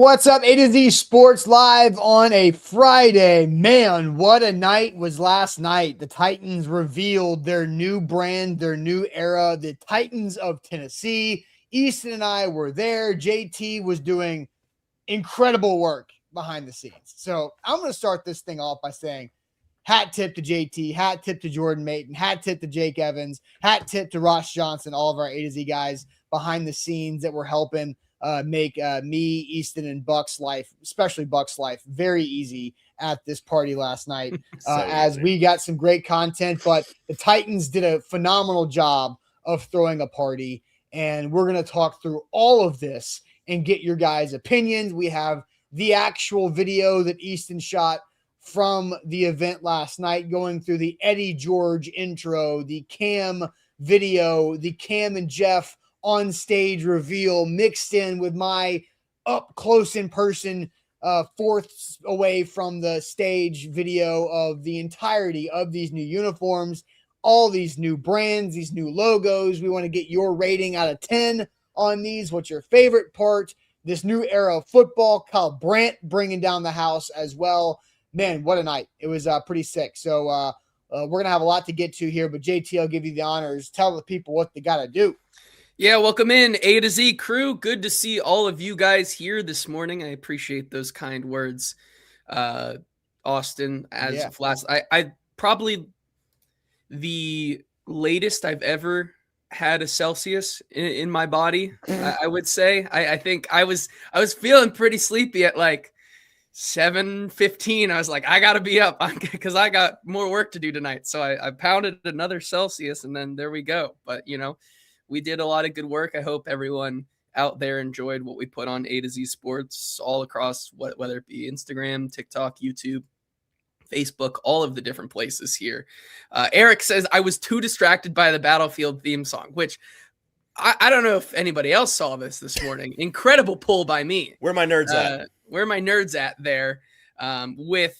What's up, A to Z Sports Live on a Friday. Man, what a night was last night. The Titans revealed their new brand, their new era, the Titans of Tennessee. Easton and I were there. JT was doing incredible work behind the scenes. So I'm going to start this thing off by saying hat tip to JT, hat tip to Jordan Mayton, hat tip to Jake Evans, hat tip to Ross Johnson, all of our A to Z guys behind the scenes that were helping make me, Easton, and Buck's life, especially Buck's life, very easy at this party last night as we got some great content. But the Titans did a phenomenal job of throwing a party, and we're going to talk through all of this and get your guys' opinions. We have the actual video that Easton shot from the event last night, going through the Eddie George intro, the Cam video, the Cam and Jeff on stage reveal mixed in with my up close in person fourths away from the stage video of the entirety of these new uniforms, all these new brands, these new logos. We want to get your rating out of 10 on these. What's your favorite part? This new era of football, Kyle Brandt bringing down the house as well. Man, what a night. It was pretty sick. So we're going to have a lot to get to here, but JT, I'll give you the honors. Tell the people what they got to do. Yeah, welcome in, A to Z crew. Good to see all of you guys here this morning. I appreciate those kind words, Austin. Of last, I probably the latest I've ever had a Celsius in my body. I would say. I think I was feeling pretty sleepy at like 7:15. I was like, I gotta be up because I got more work to do tonight. So I pounded another Celsius, and then there we go. But we did a lot of good work. I hope everyone out there enjoyed what we put on A to Z Sports all across, whether it be Instagram, TikTok, YouTube, Facebook, all of the different places here. Eric says, I was too distracted by the Battlefield theme song, which I don't know if anybody else saw this morning. Incredible pull by me. Where are my nerds at? Where are my nerds at there? With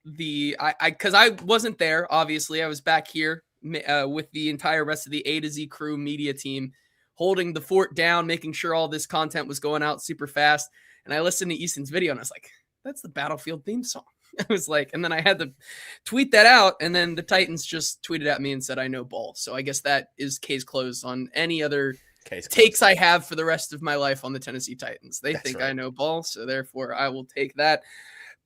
the, because I wasn't there, obviously. I was back here with the entire rest of the A to Z crew media team, holding the fort down, making sure all this content was going out super fast. And I listened to Easton's video and I was like, that's the Battlefield theme song. I was like, and then I had to tweet that out. And then the Titans just tweeted at me and said, I know ball. So I guess that is case closed on any other takes I have for the rest of my life on the Tennessee Titans. They think I know ball. So therefore I will take that.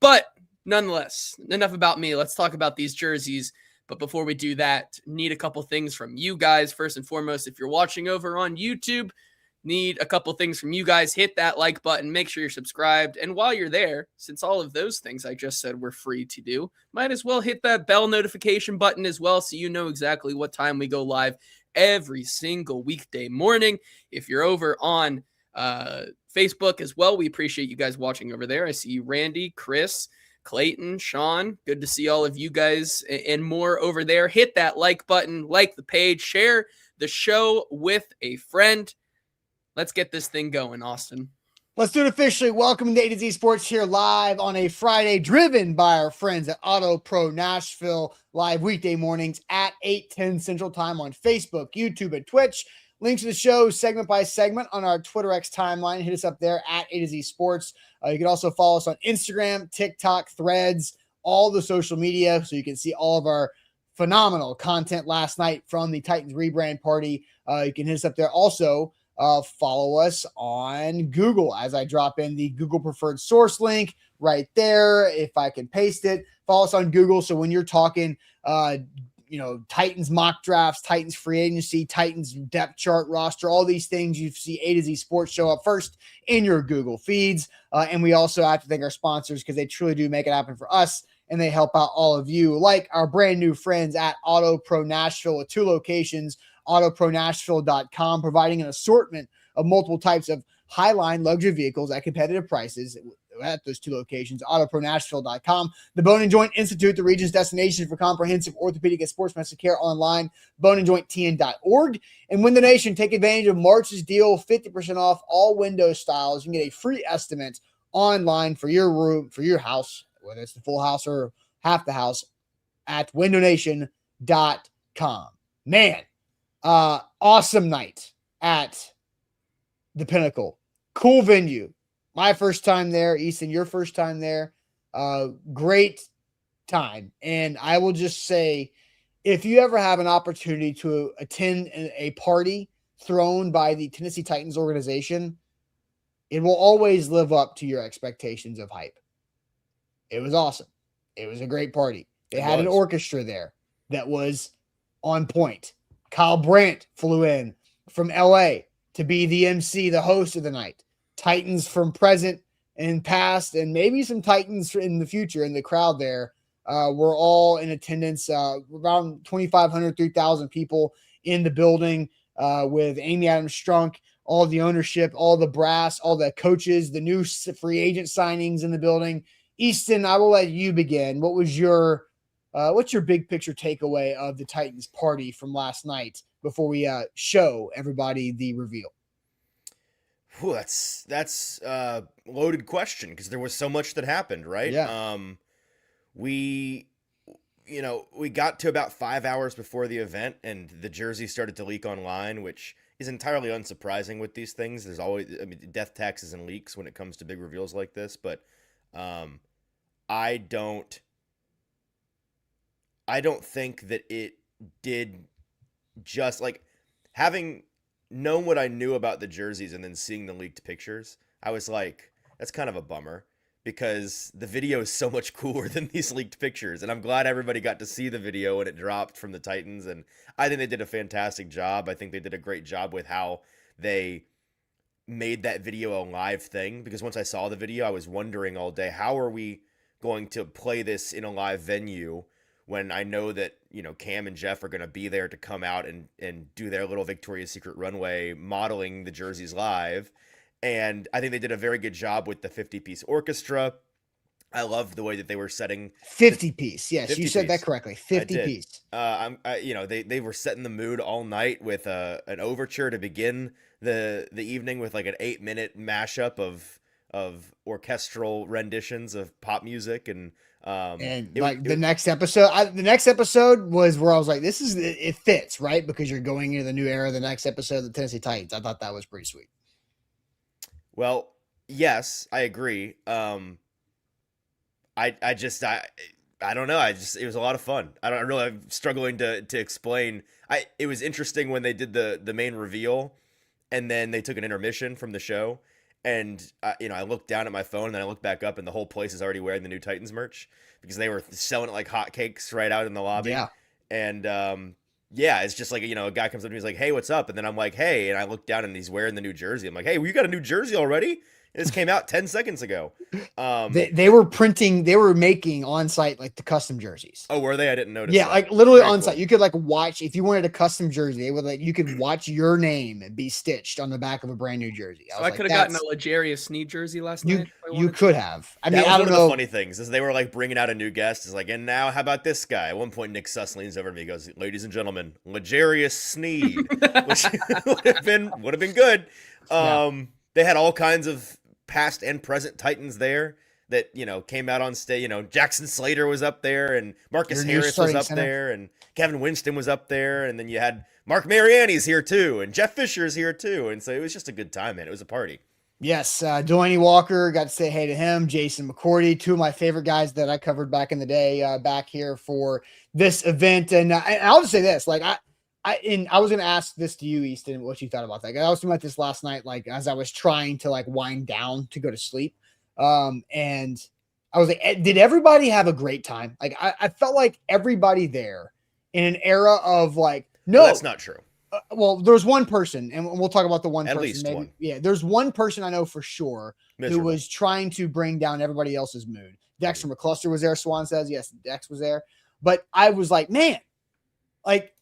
But nonetheless, enough about me. Let's talk about these jerseys. But before we do that, need a couple things from you guys. First and foremost, if you're watching over on YouTube, need a couple things from you guys. Hit that like button. Make sure you're subscribed. And while you're there, since all of those things I just said were free to do, might as well hit that bell notification button as well so you know exactly what time we go live every single weekday morning. If you're over on Facebook as well, we appreciate you guys watching over there. I see you, Randy, Chris, Clayton, Sean, good to see all of you guys and more over there. Hit that like button, like the page, share the show with a friend. Let's get this thing going, Austin. Let's do it officially. Welcome to A to Z Sports here live on a Friday, driven by our friends at Auto Pro Nashville, live weekday mornings at 8:10 Central Time on Facebook, YouTube, and Twitch. Links to the show segment by segment on our Twitter X timeline. Hit us up there at A to Z Sports. You can also follow us on Instagram, TikTok, Threads, all the social media, so you can see all of our phenomenal content last night from the Titans rebrand party. You can hit us up there. Also, follow us on Google as I drop in the Google preferred source link right there. If I can paste it, follow us on Google. So when you're talking, Titans mock drafts, Titans free agency, Titans depth chart roster, all these things, you see A to Z Sports show up first in your Google feeds. And we also have to thank our sponsors because they truly do make it happen for us and they help out all of you, like our brand new friends at Auto Pro Nashville with 2 locations, autopronashville.com, providing an assortment of multiple types of highline luxury vehicles at competitive prices at those 2 locations, autopronashville.com. The Bone and Joint Institute, the region's destination for comprehensive orthopedic and sports medicine care online, boneandjointtn.org. And Win the Nation, take advantage of March's deal, 50% off all window styles. You can get a free estimate online for your room, for your house, whether it's the full house or half the house, at windownation.com. Man, awesome night at the Pinnacle. Cool venue. My first time there, Easton, your first time there. Great time. And I will just say, if you ever have an opportunity to attend a party thrown by the Tennessee Titans organization, it will always live up to your expectations of hype. It was awesome. It was a great party. They had an orchestra there that was on point. Kyle Brandt flew in from LA to be the MC, the host of the night. Titans from present and past, and maybe some Titans in the future in the crowd there were all in attendance. Around 2,500, 3,000 people in the building with Amy Adams Strunk, all the ownership, all the brass, all the coaches, the new free agent signings in the building. Easton, I will let you begin. What was your what's your big picture takeaway of the Titans party from last night before we show everybody the reveal? Whew, that's a loaded question because there was so much that happened, right? Yeah. We got to about 5 hours before the event and the jersey started to leak online, which is entirely unsurprising with these things. There's always, death taxes and leaks when it comes to big reveals like this, but I don't think that it did just like having known what I knew about the jerseys and then seeing the leaked pictures. I was like, that's kind of a bummer because the video is so much cooler than these leaked pictures. And I'm glad everybody got to see the video when it dropped from the Titans. And I think they did a fantastic job. I think they did a great job with how they made that video a live thing, because once I saw the video, I was wondering all day, how are we going to play this in a live venue when I know that, Cam and Jeff are going to be there to come out and do their little Victoria's Secret runway modeling the jerseys live. And I think they did a very good job with the 50-piece orchestra. I loved the way that they were setting 50-piece. Yes, 50 you said that piece. correctly. 50-piece. They were setting the mood all night with an overture to begin the evening with like an 8-minute mashup of orchestral renditions of pop music and the next episode was where I was like, it fits, right? Because you're going into the new era, the next episode of the Tennessee Titans. I thought that was pretty sweet. Well, yes, I agree. I don't know. It was a lot of fun. I'm struggling to explain. It was interesting when they did the main reveal and then they took an intermission from the show. And, I looked down at my phone and then I looked back up and the whole place is already wearing the new Titans merch because they were selling it like hotcakes right out in the lobby. Yeah. And, it's just like, a guy comes up to me, he's like, hey, what's up? And then I'm like, hey, and I look down and he's wearing the new jersey. I'm like, hey, well, you got a new jersey already? This came out 10 seconds ago. They were making on site like the custom jerseys. Oh, were they? I didn't notice. Yeah, that. like literally Very on cool. site. You could like watch if you wanted a custom jersey. You could watch your name be stitched on the back of a brand new jersey. I could have gotten a Legarius Sneed jersey last night. You could have. I mean, that was I don't one know. of the funny things is they were like bringing out a new guest. It's like, and now how about this guy? At one point, Nick Suss leans over to me, and goes, "Ladies and gentlemen, Legarius Sneed," which would have been good. They had all kinds of past and present Titans there that came out on stage. Jackson Slater was up there, and Marcus Harris was up there, and Kevin Winston was up there, and then you had Mark Mariani's here too, and Jeff Fisher's here too, and so it was just a good time, man. It was a party. Yes, Delaney Walker, got to say hey to him. Jason McCourty, two of my favorite guys that I covered back in the day, back here for this event, and I'll just say this, like I was going to ask this to you, Easton, what you thought about that. I was thinking about this last night, like as I was trying to like wind down to go to sleep. And I was like, did everybody have a great time? Like I felt like everybody there in an era of like, no, well, that's not true. Well, there's one person, and we'll talk about the one At person. least maybe. one. Yeah, there's one person I know for sure Miserable. who was trying to bring down everybody else's mood. Dexter McCluster was there. Swan says, yes, Dex was there. But I was like, man, like,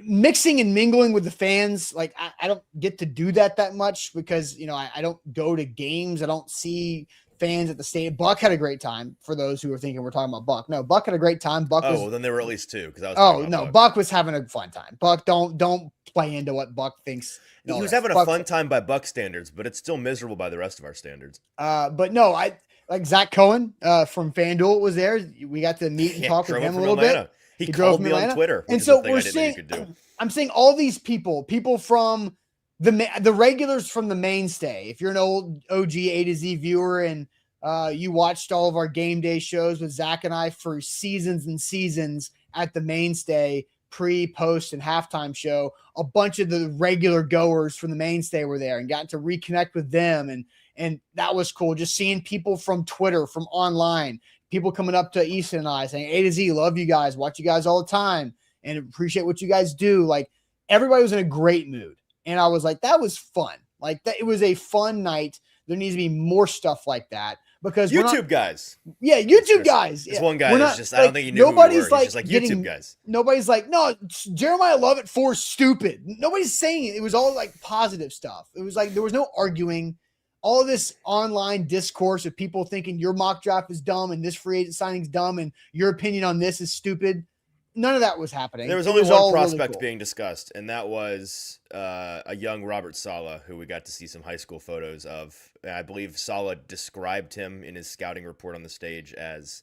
mixing and mingling with the fans, like I don't get to do that much because I don't go to games. I don't see fans at the stadium. Buck had a great time. For those who are thinking we're talking about Buck, no, Buck had a great time. Buck well, then there were at least two because I was. Buck was having a fun time. Buck, don't play into what Buck thinks. He was having a fun time by Buck standards, but it's still miserable by the rest of our standards. But no, I like Zach Cohen from FanDuel was there. We got to meet and talk with him a little bit. He called me on Twitter, and so we're seeing. I'm seeing all these people from the regulars from the mainstay. If you're an old OG A to Z viewer and you watched all of our game day shows with Zach and I for seasons and seasons at the mainstay, pre, post, and halftime show, a bunch of the regular goers from the mainstay were there and got to reconnect with them. And that was cool. Just seeing people from Twitter, from online, people coming up to Easton and I saying, A to Z, love you guys, watch you guys all the time, and appreciate what you guys do. Like, everybody was in a great mood. And I was like, that was fun. Like, that, it was a fun night. There needs to be more stuff like that because YouTube guys. Yeah, YouTube guys. This yeah. one guy is just, I don't think he knew nobody's who we were. like, He's just like YouTube guys. Nobody's like, no, Jeremiah Lovett 4 stupid. Nobody's saying it. It was all like positive stuff. It was like, there was no arguing. All of this online discourse of people thinking your mock draft is dumb and this free agent signing is dumb and your opinion on this is stupid. None of that was happening. There was only one prospect being discussed, and that was a young Robert Saleh, who we got to see some high school photos of. I believe Saleh described him in his scouting report on the stage as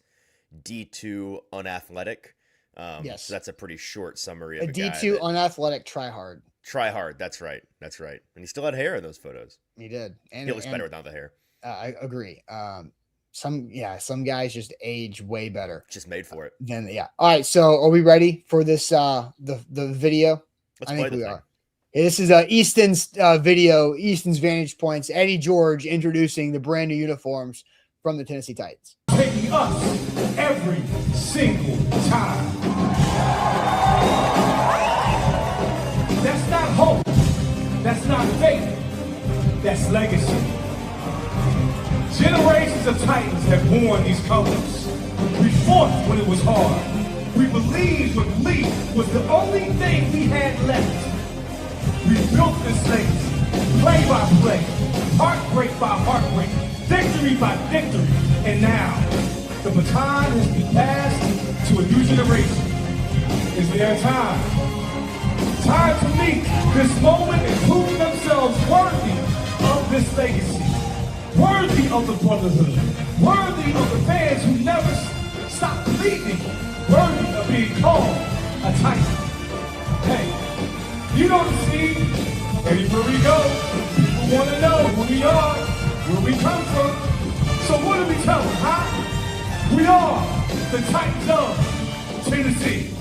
D2 unathletic. Yes. So that's a pretty short summary of a D2 unathletic try hard. Try hard. That's right. That's right. And he still had hair in those photos. He did. And he looks better without the hair. I agree. Some guys just age way better. Just made for it. Then yeah. All right. So are we ready for this? The video. Let's play the thing. This is Easton's video. Easton's Vantage Points. Eddie George introducing the brand new uniforms from the Tennessee Titans. Taking us every single time. That's not hope. That's not faith. That's legacy. Generations of Titans have worn these colors. We fought when it was hard. We believed when belief was the only thing we had left. We built this legacy, play by play, heartbreak by heartbreak, victory by victory. And now, the baton has been passed to a new generation. Is there time? Time to meet this moment and prove themselves worthy of this legacy. Worthy of the brotherhood, worthy of the fans who never stop believing, worthy of being called a Titan. Hey, you know the scene, everywhere we go, people want to know who we are, where we come from. So what do we tell them, huh? We are the Titans of Tennessee.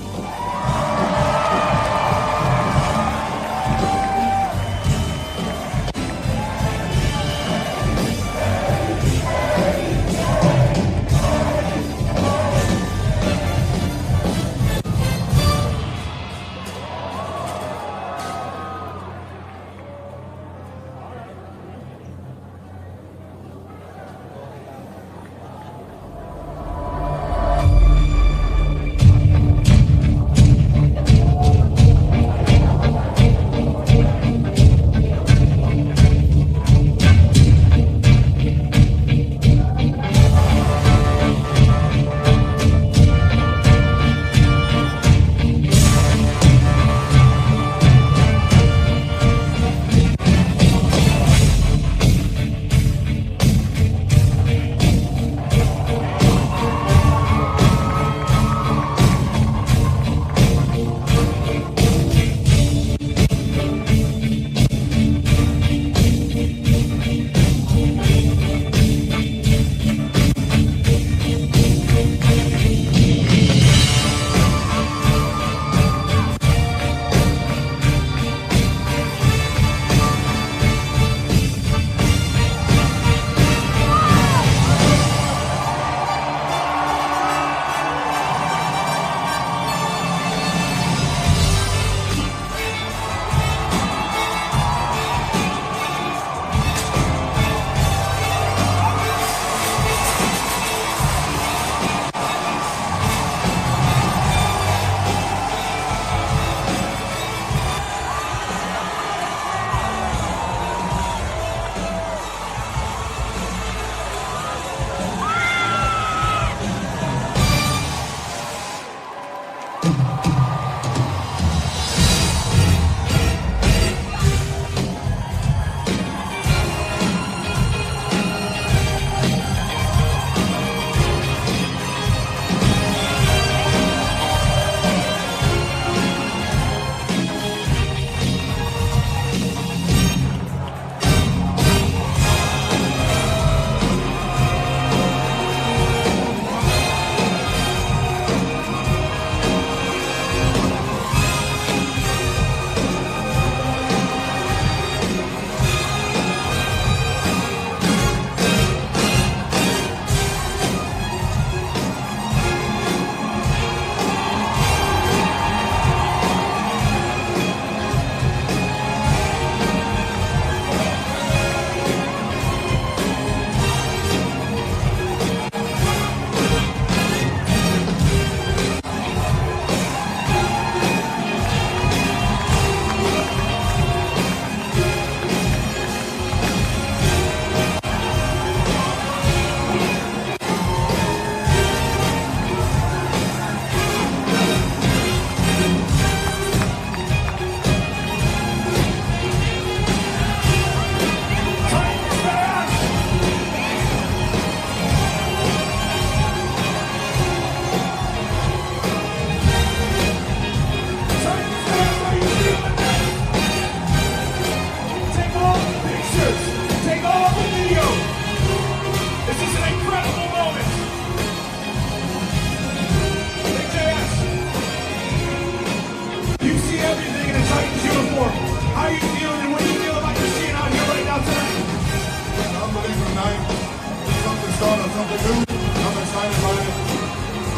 start on something new. I'm excited about it.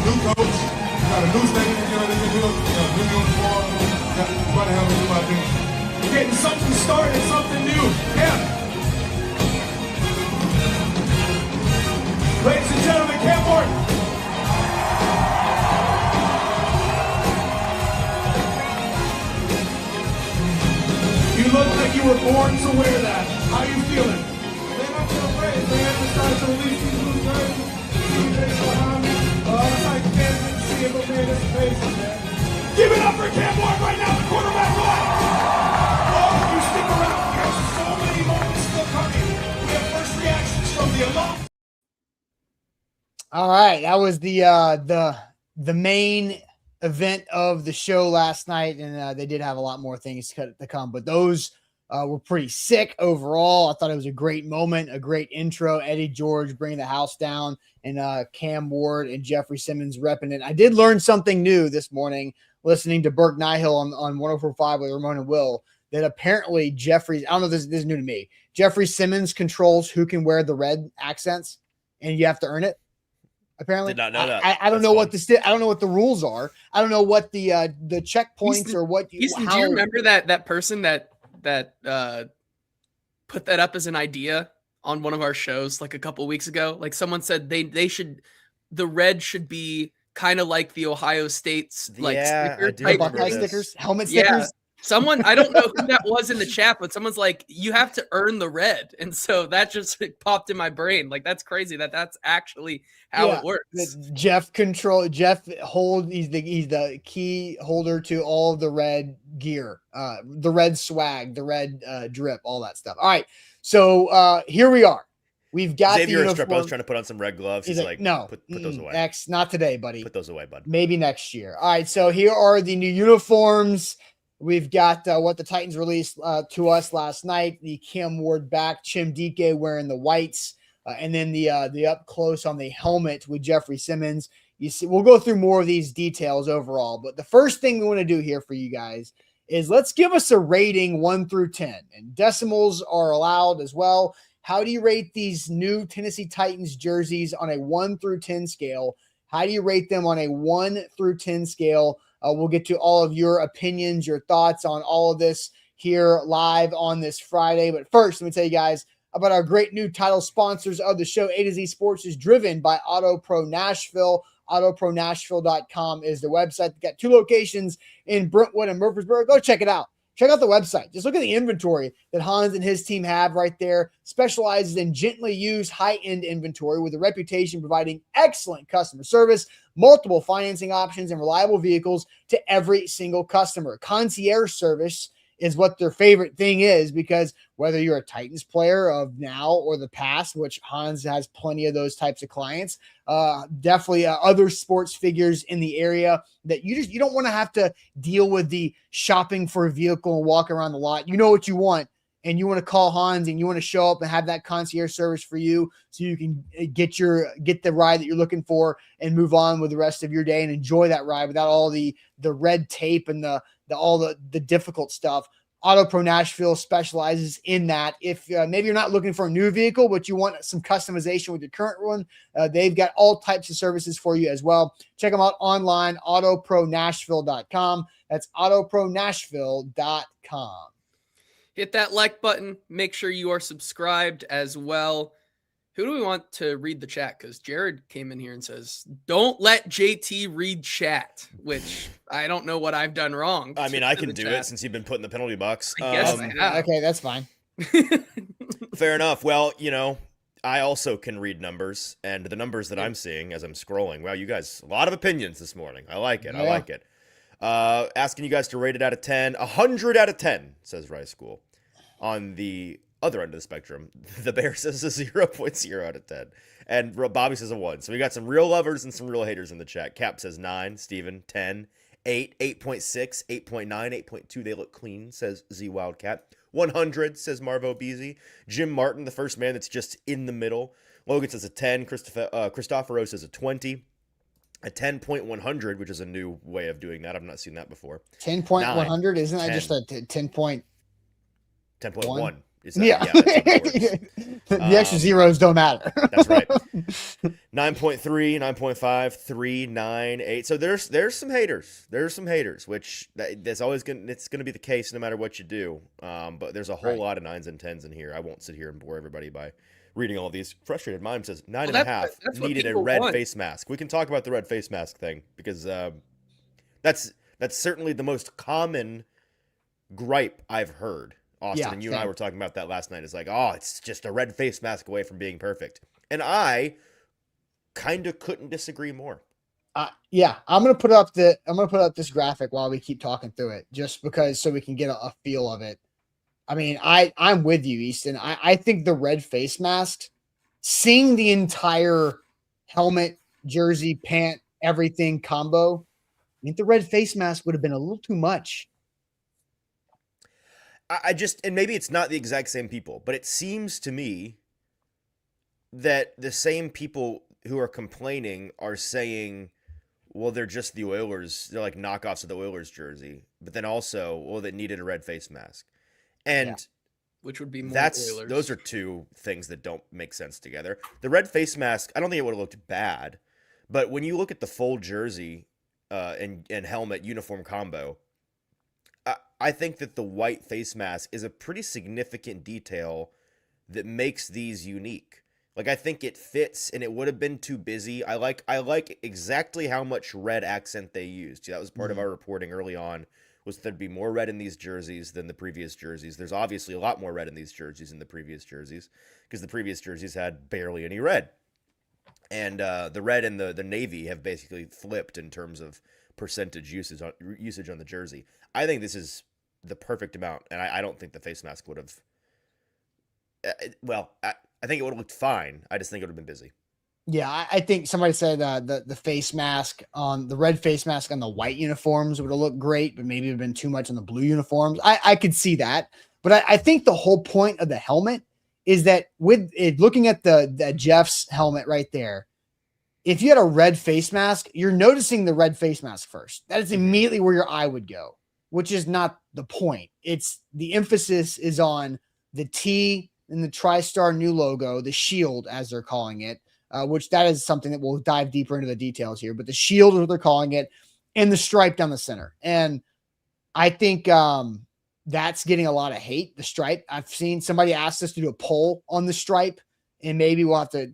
New coach, got a new stadium, they can do new uniform. Try to help me do my thing. We're getting something started, something new. Yeah. Ladies and gentlemen, Cam Martin. You look like you were born to wear that. How you feeling? Man, I feel great, man. Decided to release these new jerseys. CJ's behind me. It's like you can't even see it, but man, it's amazing, man. Give it up for Cam Martin right now, the quarterback run. Oh, you stick around. There's so many moments still coming. We have first reactions from the alum. All right, that was the main event of the show last night, and they did have a lot more things to come, but those were pretty sick overall. I thought it was a great moment, a great intro. Eddie George bringing the house down, and Cam Ward and Jeffrey Simmons repping it. I did learn something new this morning listening to Burke Nihill on 104.5 with Ramon and Will, that apparently Jeffrey, I don't know, this is new to me. Jeffrey Simmons controls who can wear the red accents, and you have to earn it. Apparently, did not know that. I don't know what I don't know what the rules are. I don't know what the checkpoints Easton, or what. Do you remember that person that put that up as an idea on one of our shows like a couple weeks ago? Like someone said the red should be kind of like the Ohio State's like stickers, helmet stickers. Yeah. Someone, I don't know who that was in the chat, but someone's like, you have to earn the red. And so that just popped in my brain. Like, that's crazy that's actually how it works. Jeff he's the key holder to all of the red gear, the red swag, the red drip, all that stuff. All right. So here we are. We've got Xavier the Estrepo was trying to put on some red gloves. He's like, no, put those away. Not today, buddy. Put those away, bud. Maybe next year. All right. So here are the new uniforms. We've got what the Titans released to us last night. The Cam Ward back, Chim Dike wearing the whites, and then the up close on the helmet with Jeffrey Simmons. You see, we'll go through more of these details overall, but the first thing we want to do here for you guys is let's give us a rating 1 through 10, and decimals are allowed as well. How do you rate these new Tennessee Titans jerseys on a 1 through 10 scale? How do you rate them on a 1 through 10 scale? We'll get to all of your opinions, your thoughts on all of this here live on this Friday. But first, let me tell you guys about our great new title sponsors of the show. A to Z Sports is driven by Auto Pro Nashville. AutoProNashville.com is the website. They've got 2 locations in Brentwood and Murfreesboro. Go check it out. Check out the website. Just look at the inventory that Hans and his team have right there. Specializes in gently used high-end inventory with a reputation providing excellent customer service, multiple financing options, and reliable vehicles to every single customer. Concierge service is what their favorite thing is, because whether you're a Titans player of now or the past, which Hans has plenty of those types of clients, definitely other sports figures in the area that you don't want to have to deal with the shopping for a vehicle and walk around the lot. You know what you want, and you want to call Hans and you want to show up and have that concierge service for you so you can get the ride that you're looking for and move on with the rest of your day and enjoy that ride without all the red tape and all the difficult stuff. Auto Pro Nashville specializes in that. If maybe you're not looking for a new vehicle, but you want some customization with your current one, they've got all types of services for you as well. Check them out online, AutoProNashville.com. That's AutoProNashville.com. Hit that like button. Make sure you are subscribed as well. Who do we want to read the chat? Because Jared came in here and says, don't let JT read chat, which I don't know what I've done wrong. I mean, I can do it since you've been put in the penalty box. I guess I have. Okay, that's fine. Fair enough. Well, I also can read numbers, and the numbers that I'm seeing as I'm scrolling, wow, you guys, a lot of opinions this morning. I like it. Yeah. I like it. Asking you guys to rate it out of 10. 100 out of 10, says Rice School. On the other end of the spectrum, the Bear says a 0.0 out of 10. And Bobby says a 1. So we got some real lovers and some real haters in the chat. Cap says 9. Steven, 10. 8. 8.6. 8.9. 8.2. They look clean, says Z Wildcat. 100, says Marvo Beasy. Jim Martin, the first man that's just in the middle. Logan says a 10. Christoforo says a 20. A 10.100, which is a new way of doing that. I've not seen that before. 10.100? Isn't that just a 10 point? 10.1. Yeah. The extra zeros don't matter. That's right. 9.3, 9.5, 3, 9, 8. So there's some haters. There's some haters, which that's always it's gonna be the case no matter what you do. But there's a whole lot of 9s and 10s in here. I won't sit here and bore everybody by reading all these. Frustrated Mime says 9.5 needed a red face mask. We can talk about the red face mask thing because that's certainly the most common gripe I've heard. Austin, and you and I were talking about that last night. It's like, oh, it's just a red face mask away from being perfect. And I kind of couldn't disagree more. Yeah, I'm gonna put up this graphic while we keep talking through it, just because so we can get a feel of it. I mean, I'm with you, Easton. I think the red face mask, seeing the entire helmet, jersey, pant, everything combo, I think the red face mask would have been a little too much. And maybe it's not the exact same people, but it seems to me that the same people who are complaining are saying, well, they're just the Oilers. They're like knockoffs of the Oilers jersey, but then also, well, they needed a red face mask. And which would be more Oilers. Those are two things that don't make sense together. The red face mask, I don't think it would have looked bad, but when you look at the full jersey and helmet uniform combo, I think that the white face mask is a pretty significant detail that makes these unique. Like, I think it fits, and it would have been too busy. I like exactly how much red accent they used. That was part of our reporting early on, was there'd be more red in these jerseys than the previous jerseys. There's obviously a lot more red in these jerseys than the previous jerseys, because the previous jerseys had barely any red. And the red and the navy have basically flipped in terms of percentage usage on the jersey. I think this is the perfect amount, and I don't think the face mask would have. I think it would have looked fine. I just think it would have been busy. Yeah, I think somebody said the face mask on the red face mask on the white uniforms would have looked great, but maybe it would have been too much on the blue uniforms. I could see that, but I think the whole point of the helmet is that with it, looking at the Jeff's helmet right there, if you had a red face mask, you're noticing the red face mask first. That is immediately where your eye would go, which is not the point. It's the emphasis is on the T and the TriStar new logo, the shield, as they're calling it, which that is something that we'll dive deeper into the details here, but the shield is what they're calling it, and the stripe down the center. And I think that's getting a lot of hate, the stripe. I've seen somebody ask us to do a poll on the stripe, and maybe we'll have to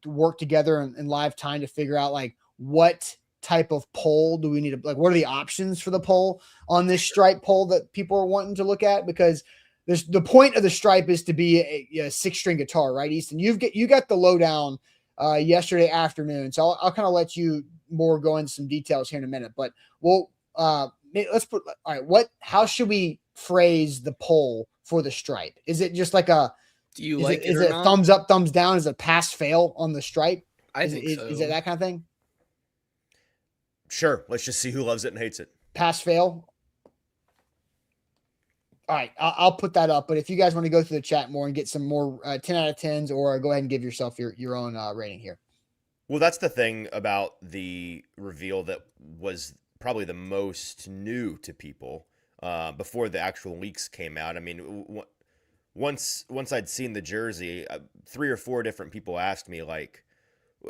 work together in live time to figure out like what type of poll do we need to, like, what are the options for the poll on this stripe poll that people are wanting to look at? Because there's the point of the stripe is to be a 6-string guitar, right, Easton? You got the lowdown yesterday afternoon, so I'll kind of let you more go into some details here in a minute. But let's put all right. How should we phrase the poll for the stripe? Is it just like a do you like it? Is it thumbs up, thumbs down? Is it pass fail on the stripe? I think so. Is it that kind of thing? Sure. Let's just see who loves it and hates it. Pass fail. All right, I'll put that up. But if you guys want to go through the chat more and get some more 10 out of 10s, or go ahead and give yourself your own rating here. Well, that's the thing about the reveal that was probably the most new to people before the actual leaks came out. I mean, once I'd seen the jersey, 3 or 4 different people asked me, like,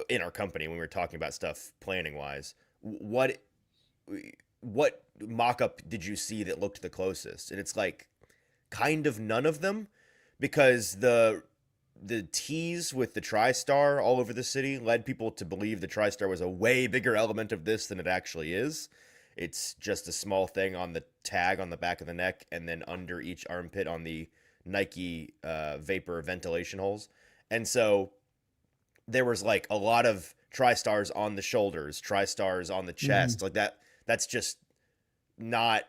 in our company when we were talking about stuff planning wise, what mock-up did you see that looked the closest? And it's like kind of none of them, because the tease with the TriStar all over the city led people to believe the TriStar was a way bigger element of this than it actually is. It's just a small thing on the tag on the back of the neck, and then under each armpit on the Nike vapor ventilation holes. And so there was like a lot of TriStars on the shoulders, TriStars on the chest, like that. That's just not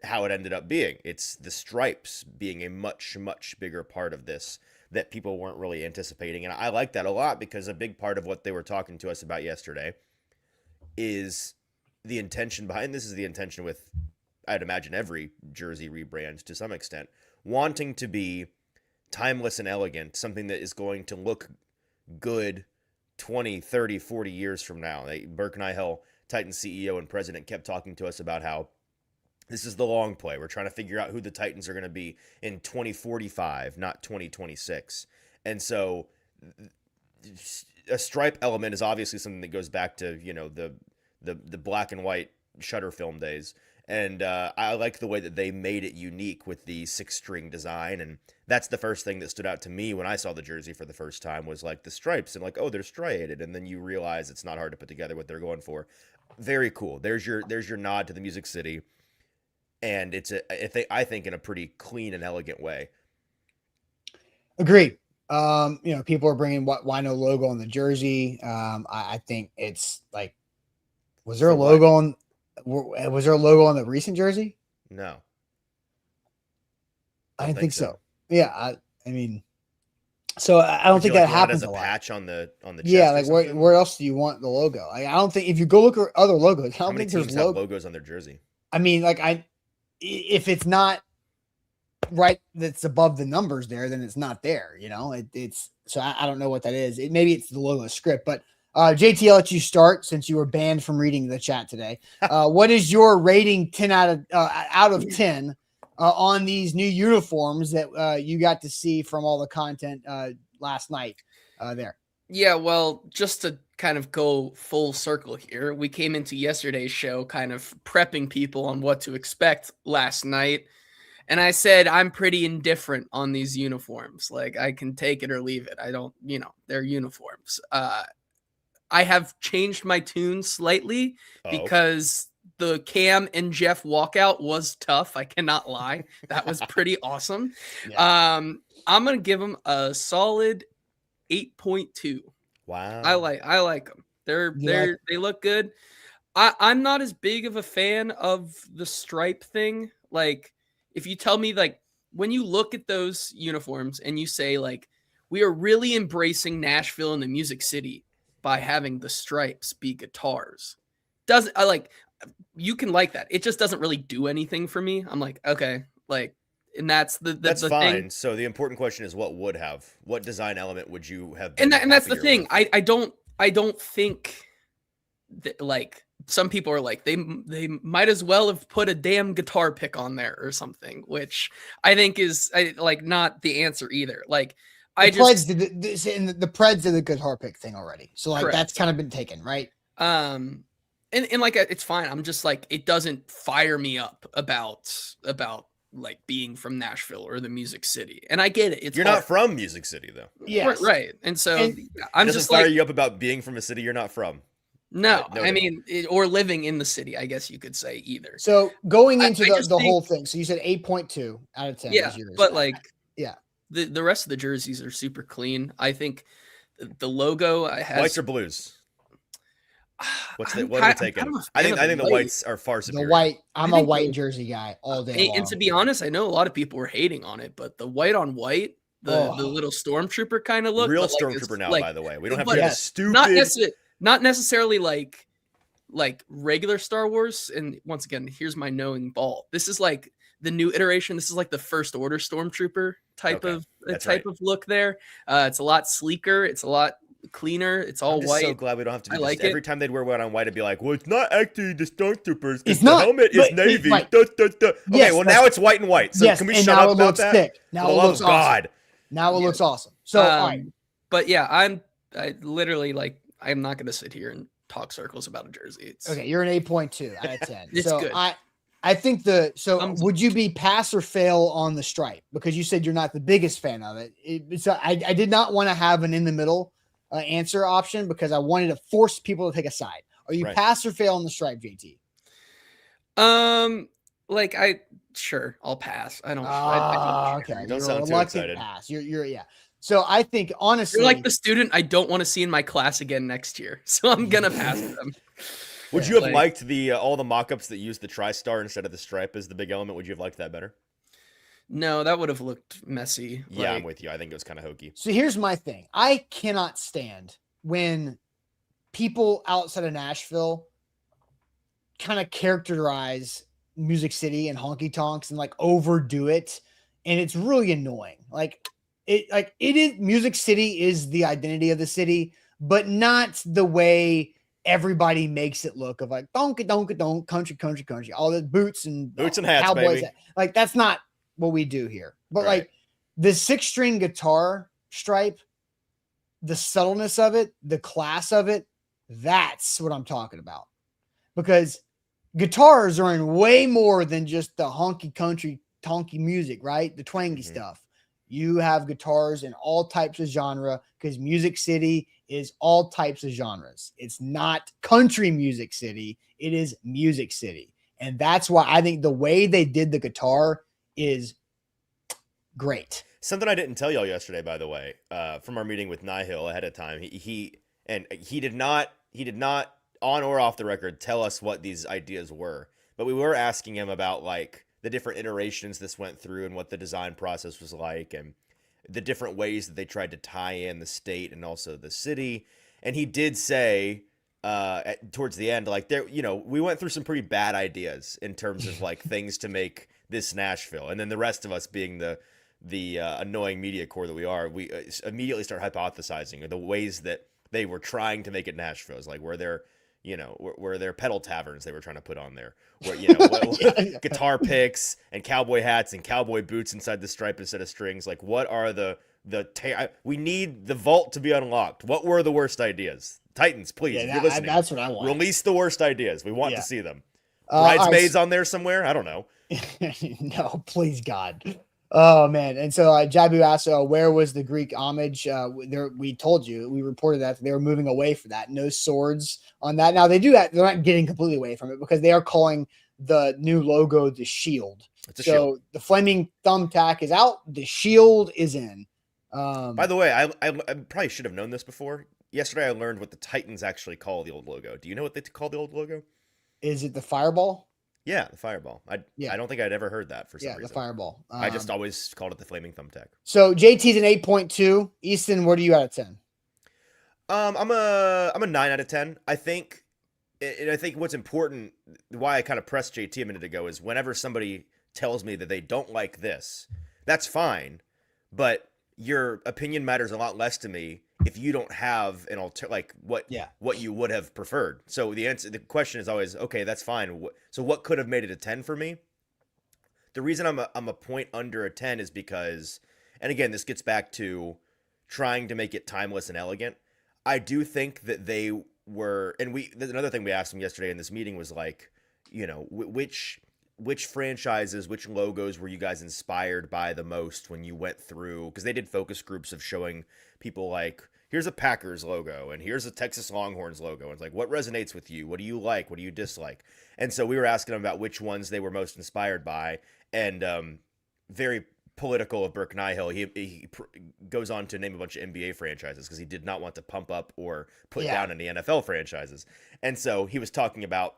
how it ended up being. It's the stripes being a much, much bigger part of this that people weren't really anticipating. And I like that a lot, because a big part of what they were talking to us about yesterday is the intention behind this is the intention with, I'd imagine, every jersey rebrand to some extent, wanting to be timeless and elegant, something that is going to look good 20, 30, 40 years from now. Burke Nihel, Titans CEO and president, kept talking to us about how this is the long play. We're trying to figure out who the Titans are going to be in 2045, not 2026. And so a stripe element is obviously something that goes back to, you know, the black and white Shutter film days. And I like the way that they made it unique with the 6-string design. And that's the first thing that stood out to me when I saw the jersey for the first time, was like the stripes, and like, oh, they're striated. And then you realize it's not hard to put together what they're going for. Very cool. There's your nod to the Music City. And it's I think in a pretty clean and elegant way. Agreed. You know, people are bringing why no logo on the jersey. I think it's like, was there a logo on the recent jersey? No, I didn't think so. Yeah, I mean, so I don't think like that happens as a lot. patch on the chest. Yeah, like where else do you want the logo? I don't think, if you go look at other logos, I don't think there's logos on their jersey. I mean, like, if it's not right, that's above the numbers there, then it's not there. You know, it's so I don't know what that is. Maybe it's the logo script, but JT, I'll let you start since you were banned from reading the chat today. What is your rating 10 out of 10 on these new uniforms that you got to see from all the content last night there? Yeah, well, just to kind of go full circle here, we came into yesterday's show kind of prepping people on what to expect last night. And I said, I'm pretty indifferent on these uniforms. Like, I can take it or leave it. I don't, you know, they're uniforms. I have changed my tune slightly because the Cam and Jeff walkout was tough. I cannot lie. That was pretty awesome. Yeah. I'm going to give them a solid 8.2. Wow. I like them. They look good. I'm not as big of a fan of the stripe thing. Like, if you tell me, like, when you look at those uniforms and you say, like, we are really embracing Nashville and the Music City by having the stripes be guitars, you can like that. It just doesn't really do anything for me. I'm like, okay, like, and that's that's the fine. thing. So the important question is, what design element would you have? And that's the thing. I don't think that, like, some people are like, they might as well have put a damn guitar pick on there or something, which I think is like not the answer either. Like, the Preds did the guitar pick thing already, so like correct. That's kind of been taken, right? And like, it's fine. I'm just like, it doesn't fire me up about like being from Nashville or the Music City. And I get it. You're not from Music City though. Yeah, right. And so I'm just fire you up about being from a city you're not from. No, I mean, or living in the city, I guess you could say either. So going into the whole thing, so you said 8.2 out of 10. Yeah, but like, yeah, the rest of the jerseys are super clean. I think the logo has whites or blues. What are we taking? I think the whites are far superior. The white, I'm a white jersey guy all day long. And to be honest, I know a lot of people were hating on it, but the white on white, the little stormtrooper kind of look. Real stormtrooper now, by the way. We don't have to get stupid. Not necessarily like regular Star Wars. And once again, here's my knowing ball. This is like the new iteration. This is like the First Order stormtrooper type of look there. It's a lot sleeker. It's a lot cleaner. It's all white. So glad we don't have to do this. Like every time they'd wear white on white, it'd be like, well, it's not actually the stormtroopers. It's not. The helmet is navy. Right. Okay, yes, well, now it's white and white. So can we shut up about that? Thick. Now it looks awesome. Now it looks awesome. So, all right. But yeah, I literally, like, I'm not going to sit here and talk circles about a jersey. Okay, you're an 8.2 out of 10. It's so good. I think would you be pass or fail on the stripe? Because you said you're not the biggest fan of it. I did not want to have an in the middle answer option because I wanted to force people to take a side. Are you pass or fail on the stripe, JT? Sure, I'll pass. I don't. Okay. Don't sound too excited. Pass. You're yeah. So I think honestly, you're like the student I don't want to see in my class again next year. So I'm gonna pass them. Would you have liked all the mock-ups that used the TriStar instead of the stripe as the big element? Would you have liked that better? No, that would have looked messy. Yeah, I'm with you. I think it was kind of hokey. So here's my thing. I cannot stand when people outside of Nashville kind of characterize Music City and honky tonks and like overdo it. And it's really annoying. It is Music City is the identity of the city, but not the way everybody makes it look of like donka country, all the boots and hats, cowboys. baby. Like that's not what we do here. But like the 6-string guitar stripe, the subtleness of it, the class of it, that's what I'm talking about. Because guitars are in way more than just the honky country, tonky music, right? The twangy stuff. You have guitars in all types of genre because Music City is all types of genres. It's not country Music City. It is Music City. And that's why I think the way they did the guitar is great. Something I didn't tell y'all yesterday, by the way, from our meeting with Nihil ahead of time, he did not on or off the record tell us what these ideas were, but we were asking him about like the different iterations this went through and what the design process was like and the different ways that they tried to tie in the state and also the city. And he did say towards the end, like there, we went through some pretty bad ideas in terms of like things to make this Nashville, and then the rest of us being the annoying media core that we are, we immediately start hypothesizing the ways that they were trying to make it Nashville. Like where their pedal taverns they were trying to put on there, where guitar picks and cowboy hats and cowboy boots inside the stripe instead of strings. Like what are we need the vault to be unlocked. What were the worst ideas? Titans, please, if you're listening, that's what I want. Release the worst ideas. We want to see them. Bridesmaids on there somewhere? I don't know. No, please, God. Oh, man. And so Jabu asked, where was the Greek homage? We told you, we reported that they were moving away from that. No swords on that. Now, they do that. They're not getting completely away from it because they are calling the new logo the shield. Shield. The flaming thumbtack is out. The shield is in. By the way, I probably should have known this before. Yesterday, I learned what the Titans actually call the old logo. Do you know what they call the old logo? Is it the fireball? Yeah, the fireball. I don't think I'd ever heard that for some reason. Yeah, the fireball. I just always called it the flaming thumbtack. So JT's an 8.2. Easton, what are you out of 10? I'm a 9 out of 10. I think what's important, why I kind of pressed JT a minute ago, is whenever somebody tells me that they don't like this, that's fine, but your opinion matters a lot less to me if you don't have an what you would have preferred. So the question is always, okay, that's fine. So what could have made it a 10 for me? The reason I'm a point under a 10 is because, and again, this gets back to trying to make it timeless and elegant. I do think that they were, and another thing we asked them yesterday in this meeting was like, which franchises, which logos were you guys inspired by the most when you went through? Because they did focus groups of showing people like, here's a Packers logo and here's a Texas Longhorns logo. And it's like, what resonates with you? What do you like? What do you dislike? And so we were asking them about which ones they were most inspired by. And very political of Burke Nihil, he goes on to name a bunch of NBA franchises because he did not want to pump up or put down any NFL franchises. And so he was talking about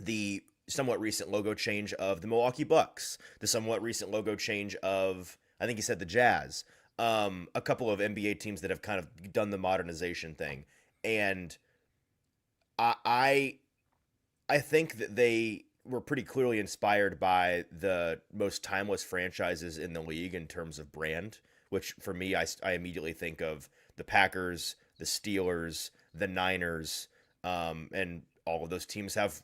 the somewhat recent logo change of the Milwaukee Bucks, the somewhat recent logo change of, I think he said, the Jazz, a couple of NBA teams that have kind of done the modernization thing. And I think that they were pretty clearly inspired by the most timeless franchises in the league in terms of brand, which for me, I immediately think of the Packers, the Steelers, the Niners, and all of those teams have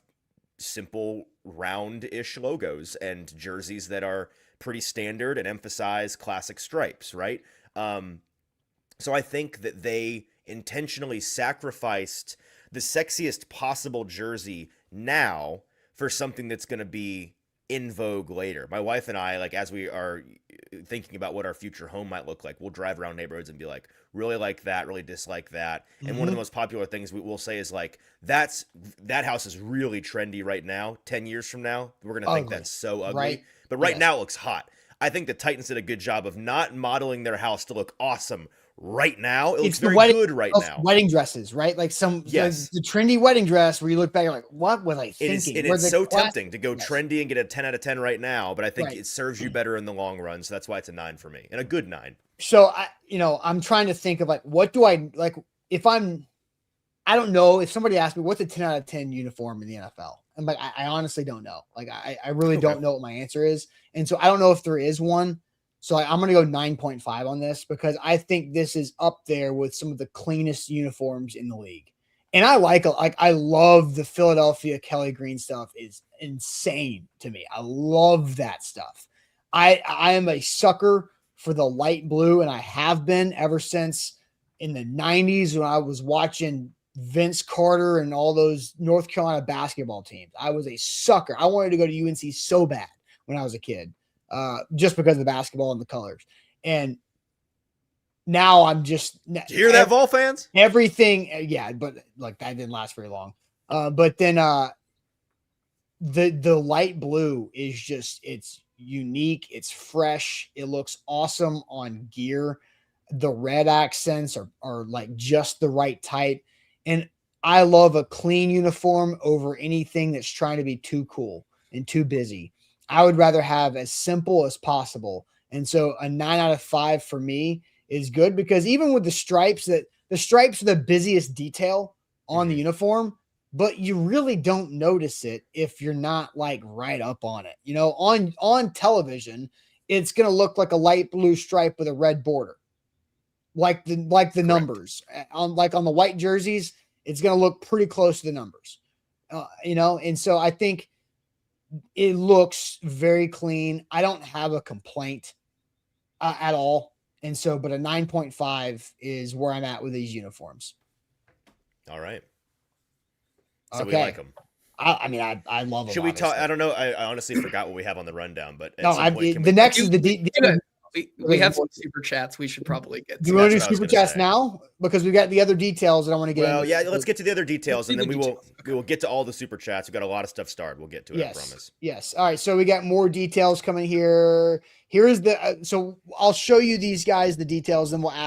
simple round-ish logos and jerseys that are pretty standard and emphasize classic stripes, right? So I think that they intentionally sacrificed the sexiest possible jersey now for something that's going to be in vogue later. My wife and I, like, as we are thinking about what our future home might look like, we'll drive around neighborhoods and be like, really like that, really dislike that. Mm-hmm. And one of the most popular things we will say is like, that house is really trendy right now. 10 years from now, we're going to think that's so ugly. Right? But right now it looks hot. I think the Titans did a good job of not modeling their house to look awesome right now. It looks very good right now. Wedding dresses, right? Like the trendy wedding dress where you look back, you're like, what was I thinking? It's so tempting to go trendy and get a 10 out of 10 right now, but I think it serves you better in the long run. So that's why it's a 9 for me, and a good 9. So I'm trying to think of like, what do I like if I don't know if somebody asked me what's a 10 out of 10 uniform in the NFL. I'm like, I honestly don't know. Like, I really don't know what my answer is. And so I don't know if there is one. So I'm going to go 9.5 on this because I think this is up there with some of the cleanest uniforms in the league. And I I love the Philadelphia Kelly Green stuff is insane to me. I love that stuff. I am a sucker for the light blue, and I have been ever since in the 90s when I was watching Vince Carter and all those North Carolina basketball teams. I was a sucker. I wanted to go to UNC so bad when I was a kid, just because of the basketball and the colors. And now I'm just. Did you hear that, Vol fans? Everything, yeah, but like that didn't last very long. But then the light blue is just, it's unique, it's fresh, it looks awesome on gear. The red accents are like just the right type. And I love a clean uniform over anything that's trying to be too cool and too busy. I would rather have as simple as possible. And so a 9 out of 5 for me is good, because even with the stripes are the busiest detail on the uniform, but you really don't notice it if you're not like right up on it. You know, on television, it's going to look like a light blue stripe with a red border. Like the numbers on the white jerseys, it's going to look pretty close to the numbers, you know? And so I think it looks very clean. I don't have a complaint at all. And so, but a 9.5 is where I'm at with these uniforms. All right. So okay. We like them. I mean, I love them. Should we talk? I don't know. I honestly forgot what we have on the rundown, but the next is we have some super chats we should probably get to. Do you want to do super chats now? Because we've got the other details that I want to get into. Well, yeah, let's get to the other details, and then we will get to all the super chats. We've got a lot of stuff started. We'll get to it, I promise. Yes. All right, so we got more details coming here. Here's the so I'll show you these guys the details, and we're going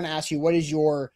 to ask you what is your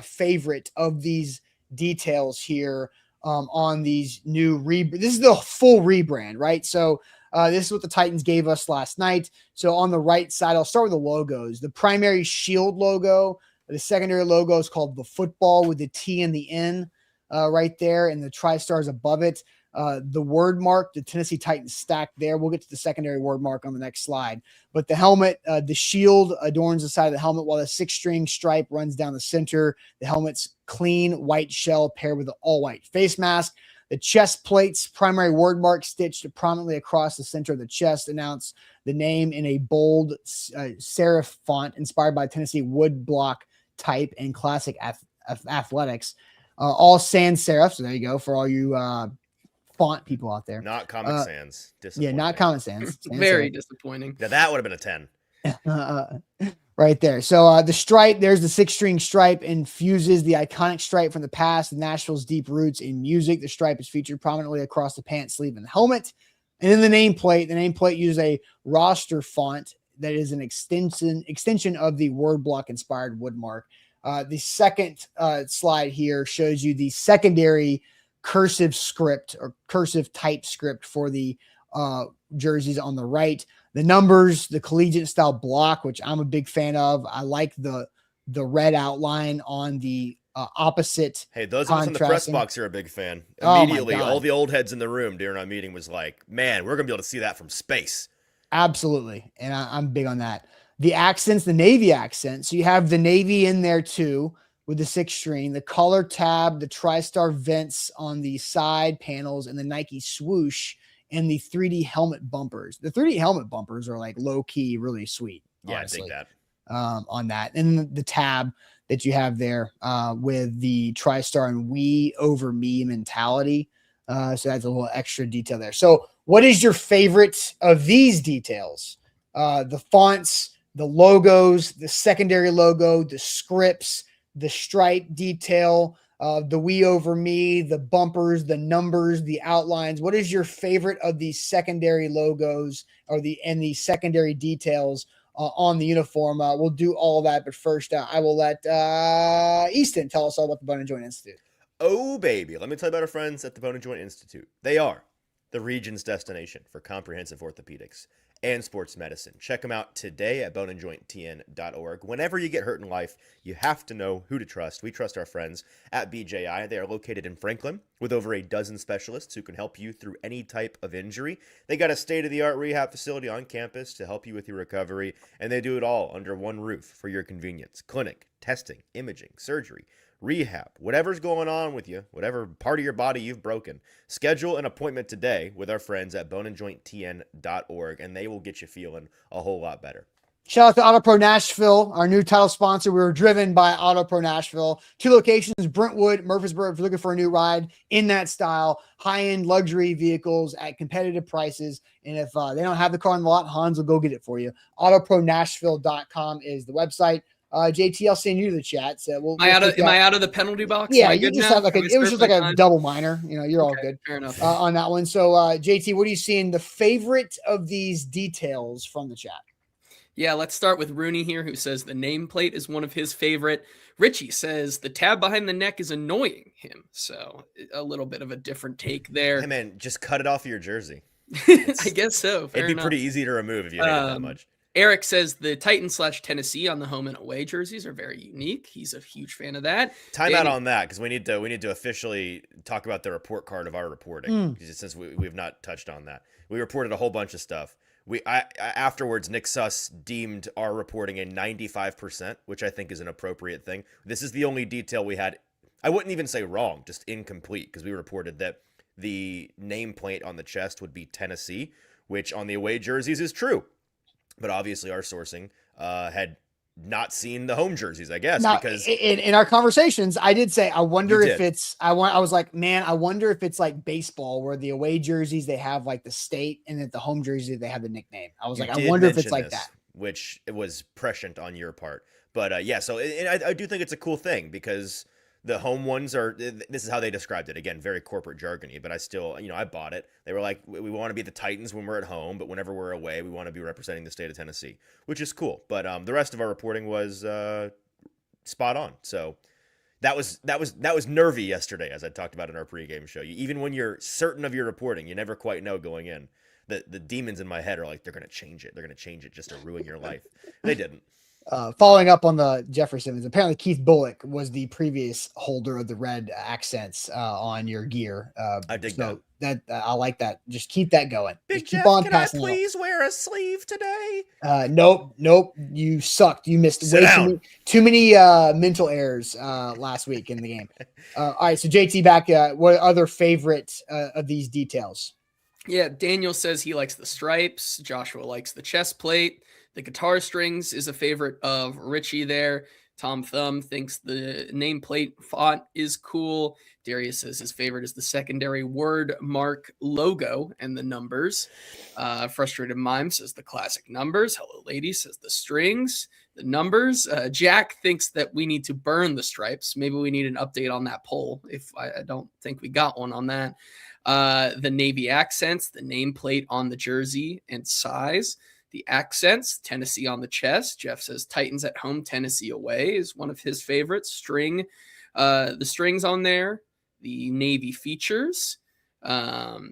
favorite of these details here on these new this is the full rebrand, right? So this is what the Titans gave us last night. So on the right side, I'll start with the logos. The primary shield logo, the secondary logo is called the football with the T and the N right there, and the tri-stars above it. The word mark, the Tennessee Titans stacked there. We'll get to the secondary word mark on the next slide. But the helmet, the shield adorns the side of the helmet while the 6-string stripe runs down the center. The helmet's clean white shell paired with an all-white face mask. The chest plates, primary word mark stitched prominently across the center of the chest, announce the name in a bold serif font inspired by Tennessee wood block type and classic athletics. All sans serif. So there you go for all you font people out there. Not Comic Sans. Yeah, not Comic Sans. Very disappointing. Yeah, that would have been a 10. Right there. So the stripe, there's the 6-string stripe, infuses the iconic stripe from the past, Nashville's deep roots in music. The stripe is featured prominently across the pant sleeve and the helmet. And then the nameplate uses a roster font that is an extension of the word block inspired wood mark. The second slide here shows you the secondary cursive script or cursive type script for the jerseys on the right. The numbers, the collegiate style block, which I'm a big fan of. I like the red outline on the opposite. Hey, those of us in the press box are a big fan. Immediately, all the old heads in the room during our meeting was like, man, we're going to be able to see that from space. Absolutely. And I'm big on that. The accents, the Navy accent. So you have the Navy in there too with the 6-string, the color tab, the TriStar vents on the side panels, and the Nike swoosh, and the 3D helmet bumpers. The 3D helmet bumpers are like low key, really sweet. Yeah, honestly, I dig that. On that. And the tab that you have there with the TriStar and we over me mentality. So that's a little extra detail there. So what is your favorite of these details? The fonts, the logos, the secondary logo, the scripts, the stripe detail, the we over me, the bumpers, the numbers, the outlines. What is your favorite of these secondary logos or the secondary details on the uniform? We'll do all that, but first I will let Easton tell us all about the Bone and Joint Institute. Oh, baby. Let me tell you about our friends at the Bone and Joint Institute. They are the region's destination for comprehensive orthopedics and sports medicine. Check them out today at boneandjointtn.org. Whenever you get hurt in life, you have to know who to trust. We trust our friends at BJI. They are located in Franklin with over a dozen specialists who can help you through any type of injury. They got a state-of-the-art rehab facility on campus to help you with your recovery, and they do it all under one roof for your convenience. Clinic, testing, imaging, surgery, rehab, whatever's going on with you, whatever part of your body you've broken, schedule an appointment today with our friends at boneandjointtn.org, and they will get you feeling a whole lot better. Shout out to Auto Pro Nashville, our new title sponsor. We were driven by Auto Pro Nashville. 2 locations, Brentwood, Murfreesboro. If you're looking for a new ride in that style, high-end luxury vehicles at competitive prices. And if they don't have the car on the lot, Hans will go get it for you. AutoProNashville.com is the website. JT, I'll send you to the chat. So am I out of the penalty box? Yeah, you just have it was just like a double minor. You're all good. Fair enough. On that one. So JT, what are you seeing? The favorite of these details from the chat? Yeah, let's start with Rooney here, who says the nameplate is one of his favorite. Richie says the tab behind the neck is annoying him. So a little bit of a different take there. Hey, man, just cut it off of your jersey. I guess so. It'd be pretty easy to remove if you hate it that much. Eric says the Titans/Tennessee on the home and away jerseys are very unique. He's a huge fan of that. Time out on that, because we need to officially talk about the report card of our reporting, since we've not touched on that. We reported a whole bunch of stuff. Afterwards, Nick Suss deemed our reporting a 95%, which I think is an appropriate thing. This is the only detail we had. I wouldn't even say wrong, just incomplete, because we reported that the nameplate on the chest would be Tennessee, which on the away jerseys is true. But obviously our sourcing had not seen the home jerseys, I guess, now, because in our conversations, I did say, I wonder if it's, I was like, man, I wonder if it's like baseball where the away jerseys, they have like the state, and at the home jerseys, they have the nickname. I was like, I wonder if it's like that. Which it was prescient on your part. But yeah, so I do think it's a cool thing, because the home ones this is how they described it. Again, very corporate jargony, but I still, I bought it. They were like, we want to be the Titans when we're at home, but whenever we're away, we want to be representing the state of Tennessee, which is cool. But the rest of our reporting was spot on. So that was nervy yesterday, as I talked about in our pregame show. Even when you're certain of your reporting, you never quite know going in. The demons in my head are like, they're going to change it. They're going to change it just to ruin your life. They didn't. Following up on the Jeffrey Simmons, apparently Keith Bullock was the previous holder of the red accents on your gear. I dig that. I like that. Just keep that going. Big Just keep Jeff, on can I passing. please wear a sleeve today? Nope. You sucked. You missed too many mental errors last week in the game. All right, so JT back. What other favorite of these details? Yeah, Daniel says he likes the stripes. Joshua likes the chest plate. The guitar strings is a favorite of Richie there. Tom Thumb thinks the nameplate font is cool. Darius says his favorite is the secondary word mark logo and the numbers. Frustrated Mime says the classic numbers. Hello Lady says the strings, the numbers. Jack thinks that we need to burn the stripes. Maybe we need an update on that poll. If I don't think we got one on that. The Navy accents, the nameplate on the jersey and size. The accents, Tennessee on the chest. Jeff says Titans at home, Tennessee away is one of his favorites. The strings on there, the Navy features, the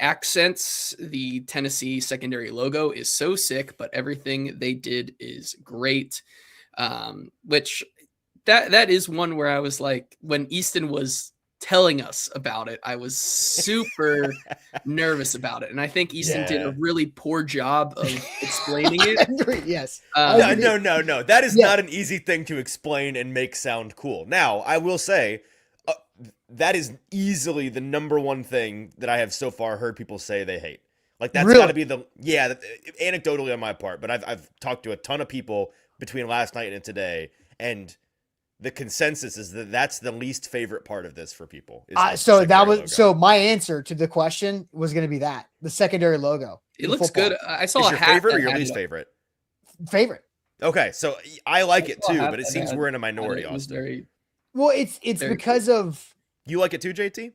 accents, the Tennessee secondary logo is so sick, but everything they did is great. Which that is one where I was like, when Easton was telling us about it, I was super nervous about it, and I think Easton did a really poor job of explaining it. Yes. No. That is not an easy thing to explain and make sound cool. Now, I will say that is easily the number one thing that I have so far heard people say they hate. Like that's got to be anecdotally on my part, but I've talked to a ton of people between last night and today, and the consensus is that that's the least favorite part of this for people. So my answer to the question was going to be that the secondary logo. It looks good. I saw is a your hat favorite or your least favorite? Favorite. Okay, so I like it too, but it seems we're in a minority. Austin. It's because of you like it too, JT.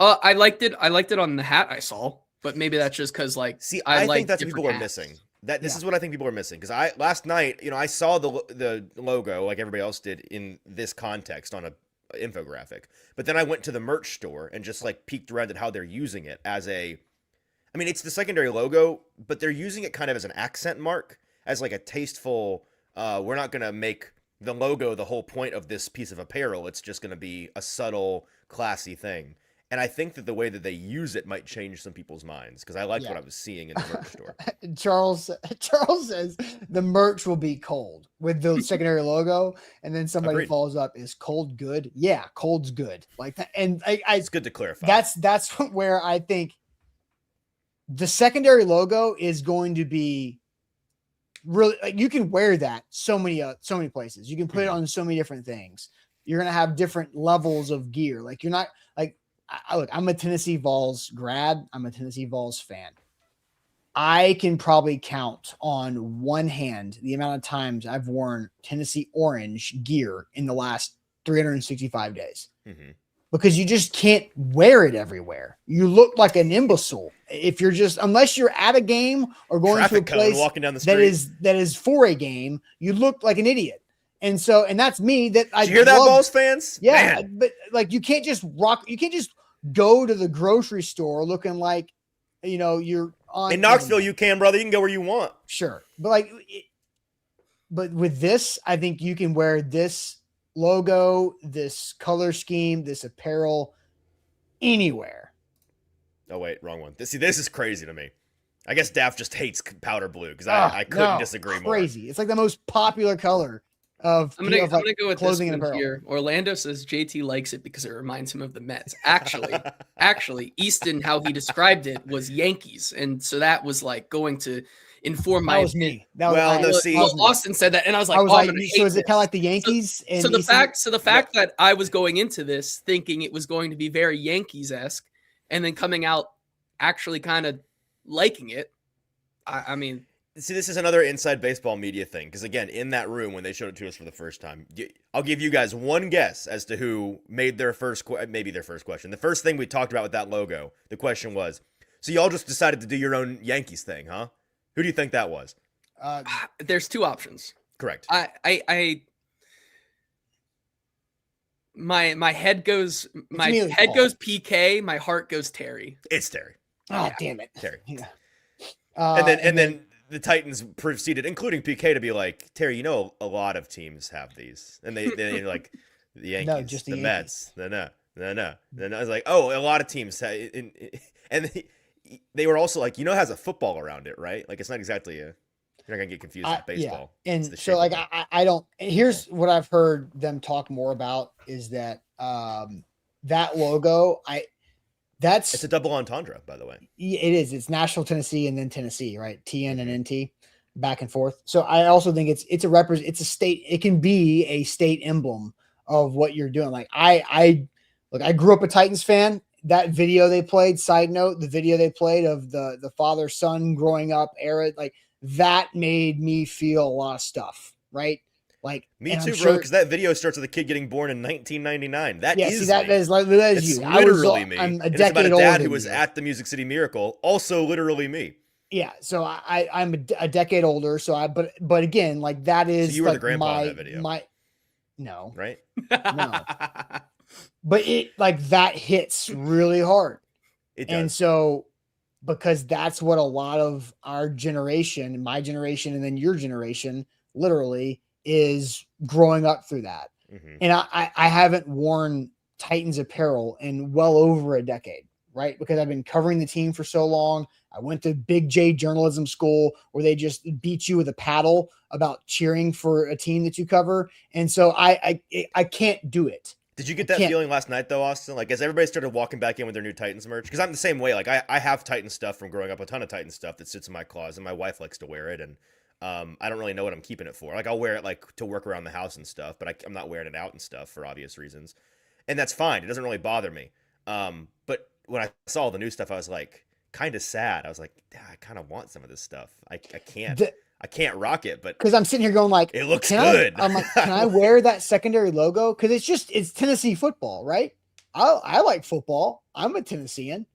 I liked it. I liked it on the hat I saw, but maybe that's just because I think that's what people are missing. This is what I think people are missing, because last night, I saw the logo like everybody else did in this context on a infographic, but then I went to the merch store and just like peeked around at how they're using it as it's the secondary logo, but they're using it kind of as an accent mark, as like a tasteful. We're not gonna make the logo, the whole point of this piece of apparel, it's just going to be a subtle, classy thing. And I think that the way that they use it might change some people's minds because I liked what I was seeing in the merch store. Charles says the merch will be cold with the secondary logo, and then somebody Agreed. follows up, is cold good? Yeah, cold's good. Like that, and It's good to clarify. That's where I think the secondary logo is going to be really, like, you can wear that so many places. You can put it on so many different things. You're gonna have different levels of gear. Like you're not like. Look, I'm a Tennessee Vols grad. I'm a Tennessee Vols fan. I can probably count on one hand the amount of times I've worn Tennessee orange gear in the last 365 days because you just can't wear it everywhere. You look like an imbecile if you're just, unless you're at a game or going Traffic to a place walking down the street that is for a game. You look like an idiot. And that's me. Did you hear that, Vols fans? Yeah, Man. but like you can't just go to the grocery store looking like, you're on. In Knoxville, you can, brother. You can go where you want. Sure, but but with this, I think you can wear this logo, this color scheme, this apparel anywhere. Oh wait, wrong one. This is crazy to me. I guess Daft just hates powder blue because I couldn't disagree more. Crazy. It's like the most popular color of I'm gonna go with clothing this and one apparel. here. Orlando says JT likes it because it reminds him of the Mets. Actually, Easton, how he described it was Yankees, and so that was like going to inform my. That was me. Austin said that, and I was like, so is it kind of like the Yankees? So the fact that I was going into this thinking it was going to be very Yankees-esque, and then coming out actually kind of liking it. I mean. See, this is another inside baseball media thing. Because, again, in that room when they showed it to us for the first time, I'll give you guys one guess as to who made their first question. The first thing we talked about with that logo, the question was, so y'all just decided to do your own Yankees thing, huh? Who do you think that was? There's two options. Correct. My head goes PK, my heart goes Terry. It's Terry. Oh, damn it. Terry. Yeah. And then the Titans proceeded, including PK, to be like, Terry, a lot of teams have these. And they like the Yankees, no, just the Yankees. Mets. No. Then I was like, oh, a lot of teams. And they were also like, it has a football around it, right? Like, it's not exactly you're not going to get confused with baseball. Yeah. And so, like, I don't, here's what I've heard them talk more about is that that logo, it's a double entendre, by the way. It is. It's Nashville, Tennessee, and then Tennessee, right? TN and NT, back and forth. So I also think it's a state. It can be a state emblem of what you're doing. Like I grew up a Titans fan. That video they played. Side note: the video they played of the father son growing up era, like that made me feel a lot of stuff, right? Like me too, bro. Because that video starts with a kid getting born in 1999. That is you. Literally me. I'm a and decade it's about a older dad than who was you. at the Music City Miracle. Also, literally me. Yeah. So I'm a decade older. So but again, like that is. So you were the grandpa in that video. No. Right. No. But it like that hits really hard. It does. And so because that's what a lot of our generation, my generation, and then your generation, literally. Is growing up through that. And I haven't worn Titans apparel in well over a decade, right? Because I've been covering the team for so long. I went to Big J journalism school where they just beat you with a paddle about cheering for a team that you cover. And so I can't do it. Did you get that feeling last night though, Austin? Like as everybody started walking back in with their new Titans merch? Because I'm the same way. Like I have Titans stuff from growing up, a ton of Titans stuff that sits in my closet. My wife likes to wear it. And I don't really know what I'm keeping it for. Like I'll wear it like to work around the house and stuff, but I'm not wearing it out and stuff for obvious reasons. And that's fine. It doesn't really bother me. But when I saw all the new stuff, I was like kind of sad. I was like, I kind of want some of this stuff. I can't rock it, but because I'm sitting here going like, it looks good. I'm like, can I wear that secondary logo? Because it's Tennessee football, right? I like football. I'm a Tennessean.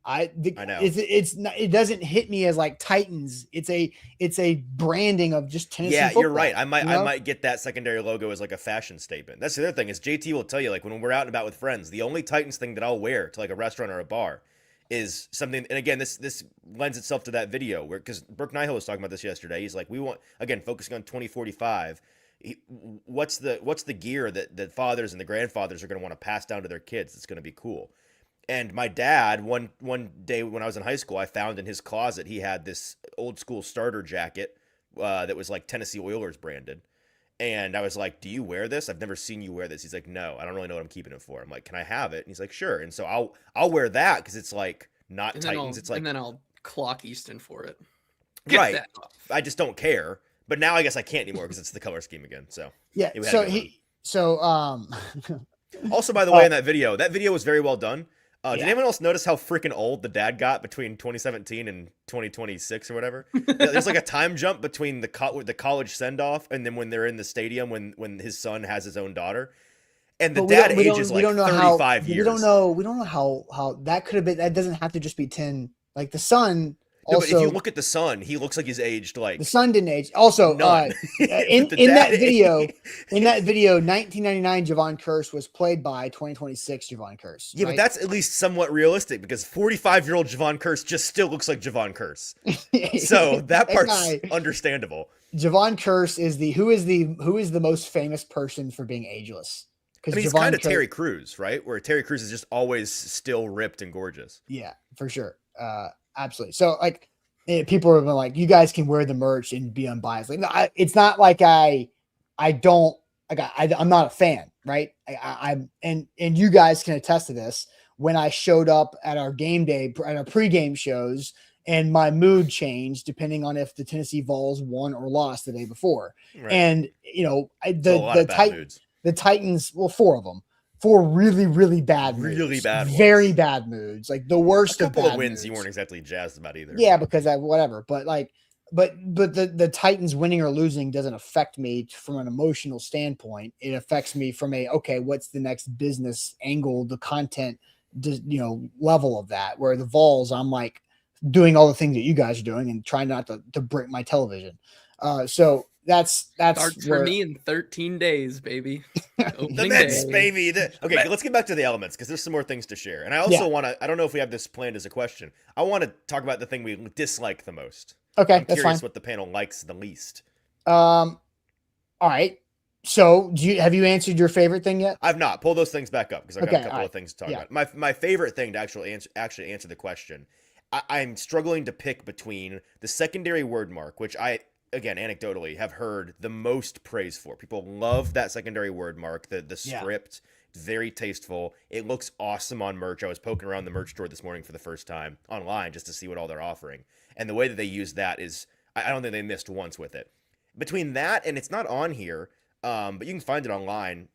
I know it's not, it doesn't hit me as like Titans. It's a branding of just Tennessee. Yeah, football, you're right. I might get that secondary logo as like a fashion statement. That's the other thing is JT will tell you like when we're out and about with friends, the only Titans thing that I'll wear to like a restaurant or a bar is something. And again, this lends itself to that video where because Brooke Nihill was talking about this yesterday. He's like, we want again focusing on 2045. what's the gear that the fathers and the grandfathers are going to want to pass down to their kids? It's going to be cool. And my dad, one day when I was in high school, I found in his closet he had this old school starter jacket that was like Tennessee Oilers branded. And I was like, "Do you wear this? I've never seen you wear this." He's like, "No, I don't really know what I'm keeping it for." I'm like, "Can I have it?" And he's like, "Sure." And so I'll wear that because it's like not Titans. It's like, and then I'll clock Easton for it. Right. I just don't care. But now I guess I can't anymore because it's the color scheme again. So yeah. Also, by the way, in that video was very well done. Did Yeah. anyone else notice how freaking old the dad got between 2017 and 2026 or whatever? There's like a time jump between the college send off and then when they're in the stadium when his son has his own daughter, and the dad ages like 35 years. We don't know how that could have been. That doesn't have to just be 10. Like the son. No, Also, but if you look at the son, he looks like he's aged like the son didn't age. Also, none. in that video, 1999 Javon Curse was played by 2026 Javon Curse. Yeah, right? but that's at least somewhat realistic because 45-year-old Javon Curse just still looks like Javon Curse. So that part's understandable. Javon Curse is who is the most famous person for being ageless? I mean, he's kind of Terry Crews, right? Where Terry Crews is just always still ripped and gorgeous. Yeah, for sure. Absolutely. So like people have been like, you guys can wear the merch and be unbiased. Like, no, it's not like I'm not a fan, right? I'm and you guys can attest to this. When I showed up at our game day, at our pregame shows, and my mood changed depending on if the Tennessee Vols won or lost the day before. Right. And the Titans, well, 4 of them. 4 really, really bad moods. Really bad ones. Very bad moods. Like the worst of bad moods. A couple of wins you weren't exactly jazzed about either. Yeah, because whatever. But the Titans winning or losing doesn't affect me from an emotional standpoint. It affects me from what's the next business angle, the content, level of that. Where the Vols, I'm like doing all the things that you guys are doing and trying not to break my television. So that's starts for me in 13 days, baby. The Mets, baby. Okay, let's get back to the elements because there's some more things to share. And I also want to, I don't know if we have this planned as a question. I want to talk about the thing we dislike the most. Okay, I'm curious what the panel likes the least. All right. So have you answered your favorite thing yet? I've not. Pull those things back up because I've got a couple of things to talk about. My favorite thing to actually answer the question, I'm struggling to pick between the secondary word mark, which again, anecdotally, have heard the most praise for. People love that secondary word mark, the script. It's very tasteful. It looks awesome on merch. I was poking around the merch store this morning for the first time online just to see what all they're offering. And the way that they use that is, I don't think they missed once with it. Between that, and it's not on here, but you can find it online.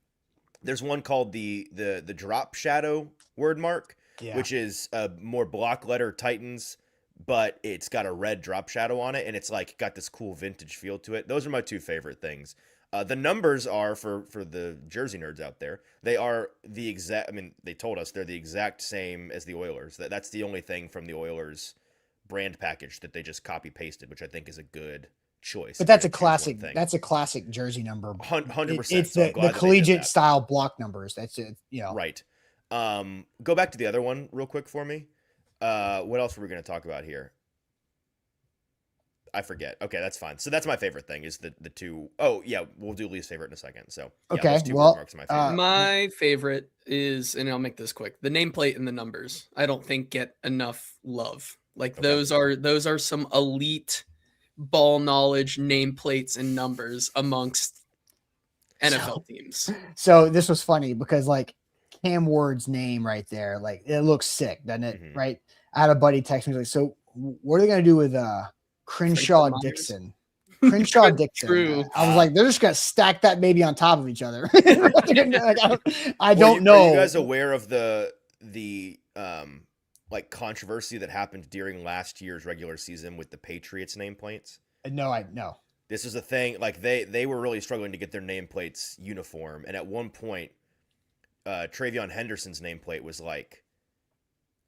There's one called the drop shadow word mark, which is a more block letter Titans, but it's got a red drop shadow on it, and it's like got this cool vintage feel to it. Those are my 2 favorite things. The numbers are for the jersey nerds out there. They are the exact. I mean, they told us they're the exact same as the Oilers. That's the only thing from the Oilers brand package that they just copy pasted, which I think is a good choice. But that's a classic. That's a classic jersey number. 100%. It's the collegiate style block numbers. That's it. Right. Go back to the other one real quick for me. What else were we going to talk about here? I forget. Okay, that's fine. So that's my favorite thing is the 2. Oh yeah, we'll do least favorite in a second. So okay, those 2 marks are my favorite. My favorite is, and I'll make this quick, the nameplate and the numbers. I don't think get enough love. Like those are some elite ball knowledge nameplates and numbers amongst NFL teams. So this was funny because like Cam Ward's name right there, like it looks sick, doesn't it? Mm-hmm. Right. I had a buddy text me like, so what are they gonna do with Crenshaw Dixon? Crenshaw Dixon. True. I was like, they're just gonna stack that baby on top of each other. I don't know. Are you guys aware of the like controversy that happened during last year's regular season with the Patriots nameplates? No. This is a thing. Like they were really struggling to get their nameplates uniform, and at one point, Travion Henderson's nameplate was like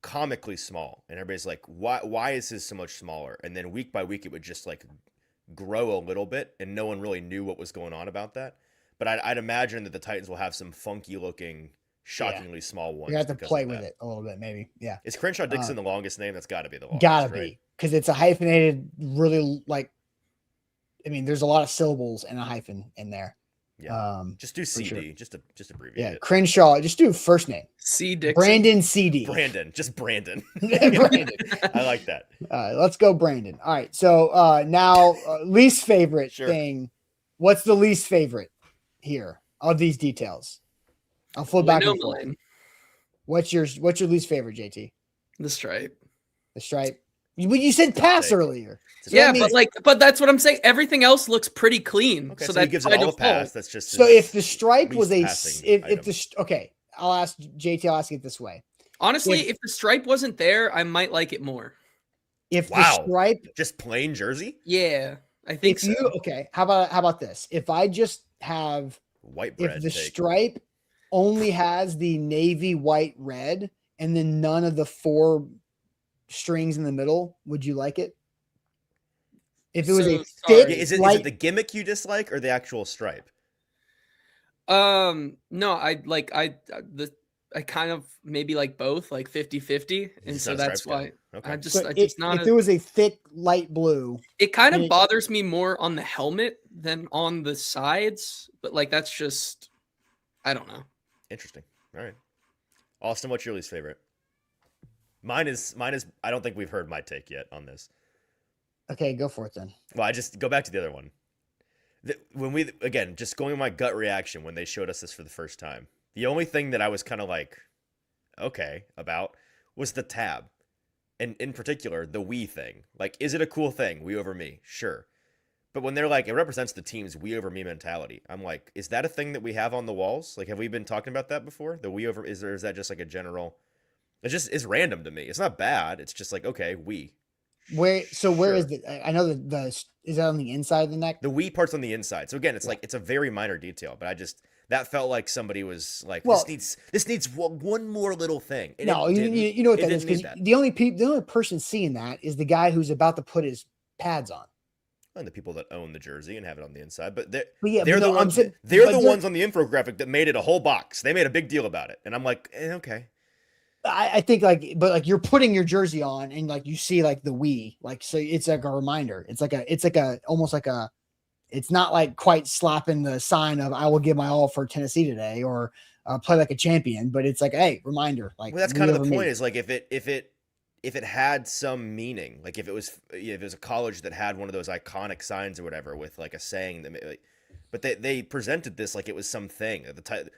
comically small, and everybody's like, why is his so much smaller? And then week by week it would just like grow a little bit, and no one really knew what was going on about that. But I'd imagine that the Titans will have some funky looking, shockingly small ones. You have to play with it a little bit, maybe. Yeah. Is Crenshaw Dixon the longest name? That's got to be the longest. Gotta be, because it's a hyphenated, really like. I mean, there's a lot of syllables and a hyphen in there. Yeah. Just do for CD. sure. Just abbreviate Yeah, it. Crenshaw. Just do first name. C. Dixon. Brandon CD. Brandon. Just Brandon. Brandon. I like that. Let's go, Brandon. All right. So now, least favorite thing. What's the least favorite here of these details? I'll flip back and forth. What's your least favorite, JT? The stripe. The stripe. You said pass earlier. So yeah, but that's what I'm saying. Everything else looks pretty clean. Okay, so that gives it all a pass. That's just so if the stripe was I'll ask JT. I'll ask it this way. Honestly, if the stripe wasn't there, I might like it more. If the stripe, just plain jersey. Yeah, I think so. Okay, how about this? If I just have white bread, if the stripe only has the navy, white, red, and then none of the 4 strings in the middle, would you like it? If it was a thick, is it the gimmick you dislike or the actual stripe? No, I kind of maybe like both, like 50-50. And so that's why if it was a thick light blue, it kind of bothers me more on the helmet than on the sides, but like that's just, I don't know. Interesting. All right. Austin, what's your least favorite? Mine is I don't think we've heard my take yet on this. Okay, go for it then. Well, I just go back to the other one. When we, again, just going with my gut reaction when they showed us this for the first time, the only thing that I was kind of like, okay, about was the tab. And in particular, the we thing. Like, is it a cool thing? We over me. Sure. But when they're like, it represents the team's we over me mentality. I'm like, is that a thing that we have on the walls? Like, have we been talking about that before? The we over, is that just like a general, it's random to me. It's not bad. It's just like, okay, we. Where is the? I know the is that on the inside of the neck? The we part's on the inside. So again, it's like it's a very minor detail, but that felt like somebody was like, this needs one more little thing. And no, you know what that is, because the only person seeing that is the guy who's about to put his pads on. And the people that own the jersey and have it on the inside, but they're the ones on the infographic that made it a whole box. They made a big deal about it, and I'm like, okay. I think but you're putting your jersey on and like you see like the we, like, so it's like a reminder. It's almost like it's not like quite slapping the sign of I will give my all for Tennessee today or play like a champion, but it's like, hey, reminder. Like, well, that's kind of the point. Is like if it had some meaning, like if it was a college that had one of those iconic signs or whatever with like a saying that, but they presented this like it was something.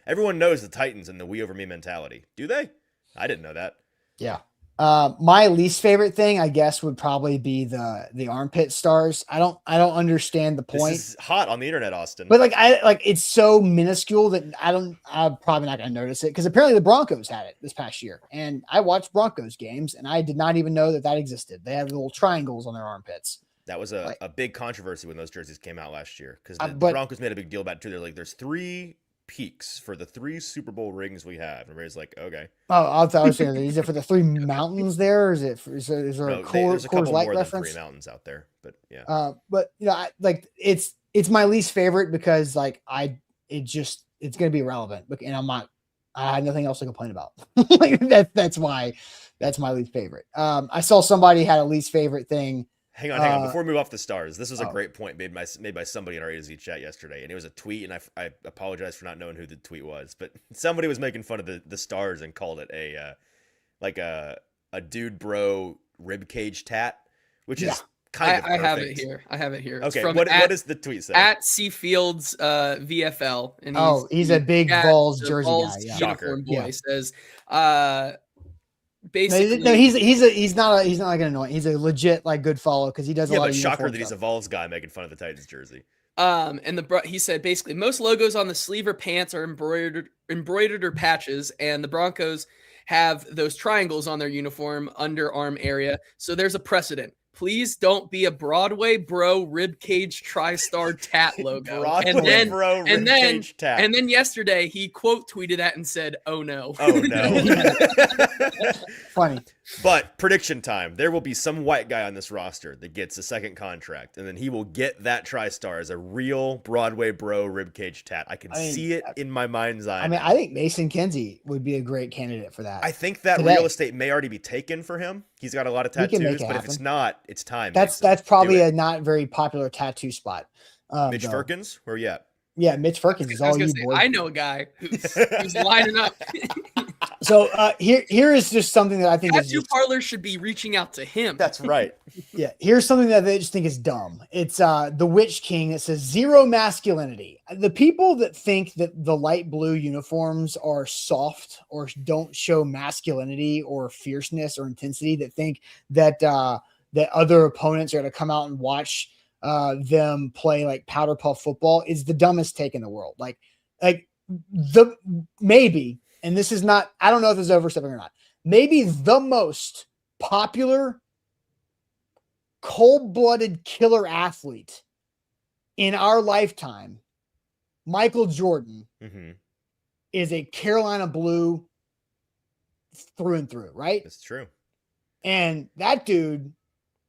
Everyone knows the Titans and the we over me mentality. Do they? I didn't know that. Yeah. My least favorite thing, I guess, would probably be the armpit stars. I don't understand the point. This is hot on the internet, Austin. But it's so minuscule that I'm probably not going to notice it, because apparently the Broncos had it this past year, and I watched Broncos games and I did not even know that existed. They had little triangles on their armpits. That was a big controversy when those jerseys came out last year, because the Broncos made a big deal about it too. They're like, there's 3 peaks for the 3 Super Bowl rings we have. And everybody's like, okay. Oh, I was saying, is it for the 3 mountains there? Or is there a there's a couple Light more reference? than 3 mountains out there, but yeah. But it's my least favorite because it's going to be irrelevant, and I have nothing else to complain about. That's my least favorite. I saw somebody had a least favorite thing. Hang on. Before we move off the stars, this was a great point made by somebody in our A to Z chat yesterday, and it was a tweet, and I apologize for not knowing who the tweet was, but somebody was making fun of the stars and called it a dude bro ribcage tat, which is kind of perfect. I have it here. Okay, what does the tweet say? At Seafields VFL, and he's a big Vols jersey guy. Yeah. Uniform boy. Yeah. Says basically, no, he's not like an annoying. He's a legit like good follow, because he does a lot of shocker that stuff. he's a Vols guy making fun of the Titans jersey. And he said basically most logos on the sleeve or pants are embroidered or patches, and the Broncos have those triangles on their uniform underarm area. So there's a precedent. Please don't be a Broadway bro ribcage tri-star tat logo. And then yesterday he quote tweeted that and said, "Oh no." Oh no. Funny. But prediction time. There will be some white guy on this roster that gets a second contract, and then he will get that tri-star as a real Broadway bro ribcage tat. I can see it in my mind's eye. I think Mason Kinsey would be a great candidate for that. I think that real estate may already be taken for him. He's got a lot of tattoos, but if it's not, it's time. That's probably a not very popular tattoo spot. Mitch Firkins, where you at? Yeah, Mitch Perkins is I was all gonna you, say, boy. I know a guy who's lining up. So here is just something that I think is Tattoo just, parlors should be reaching out to him. That's right. yeah. Here's something that they just think is dumb. It's the Witch King that says zero masculinity. The people that think that the light blue uniforms are soft or don't show masculinity or fierceness or intensity, that think that that other opponents are going to come out and watch them play like powder puff football, is the dumbest take in the world. Like the maybe, and this is not, I don't know if this is overstepping or not, maybe the most popular cold-blooded killer athlete in our lifetime, Michael Jordan, is a Carolina Blue through and through, right? That's true. And that dude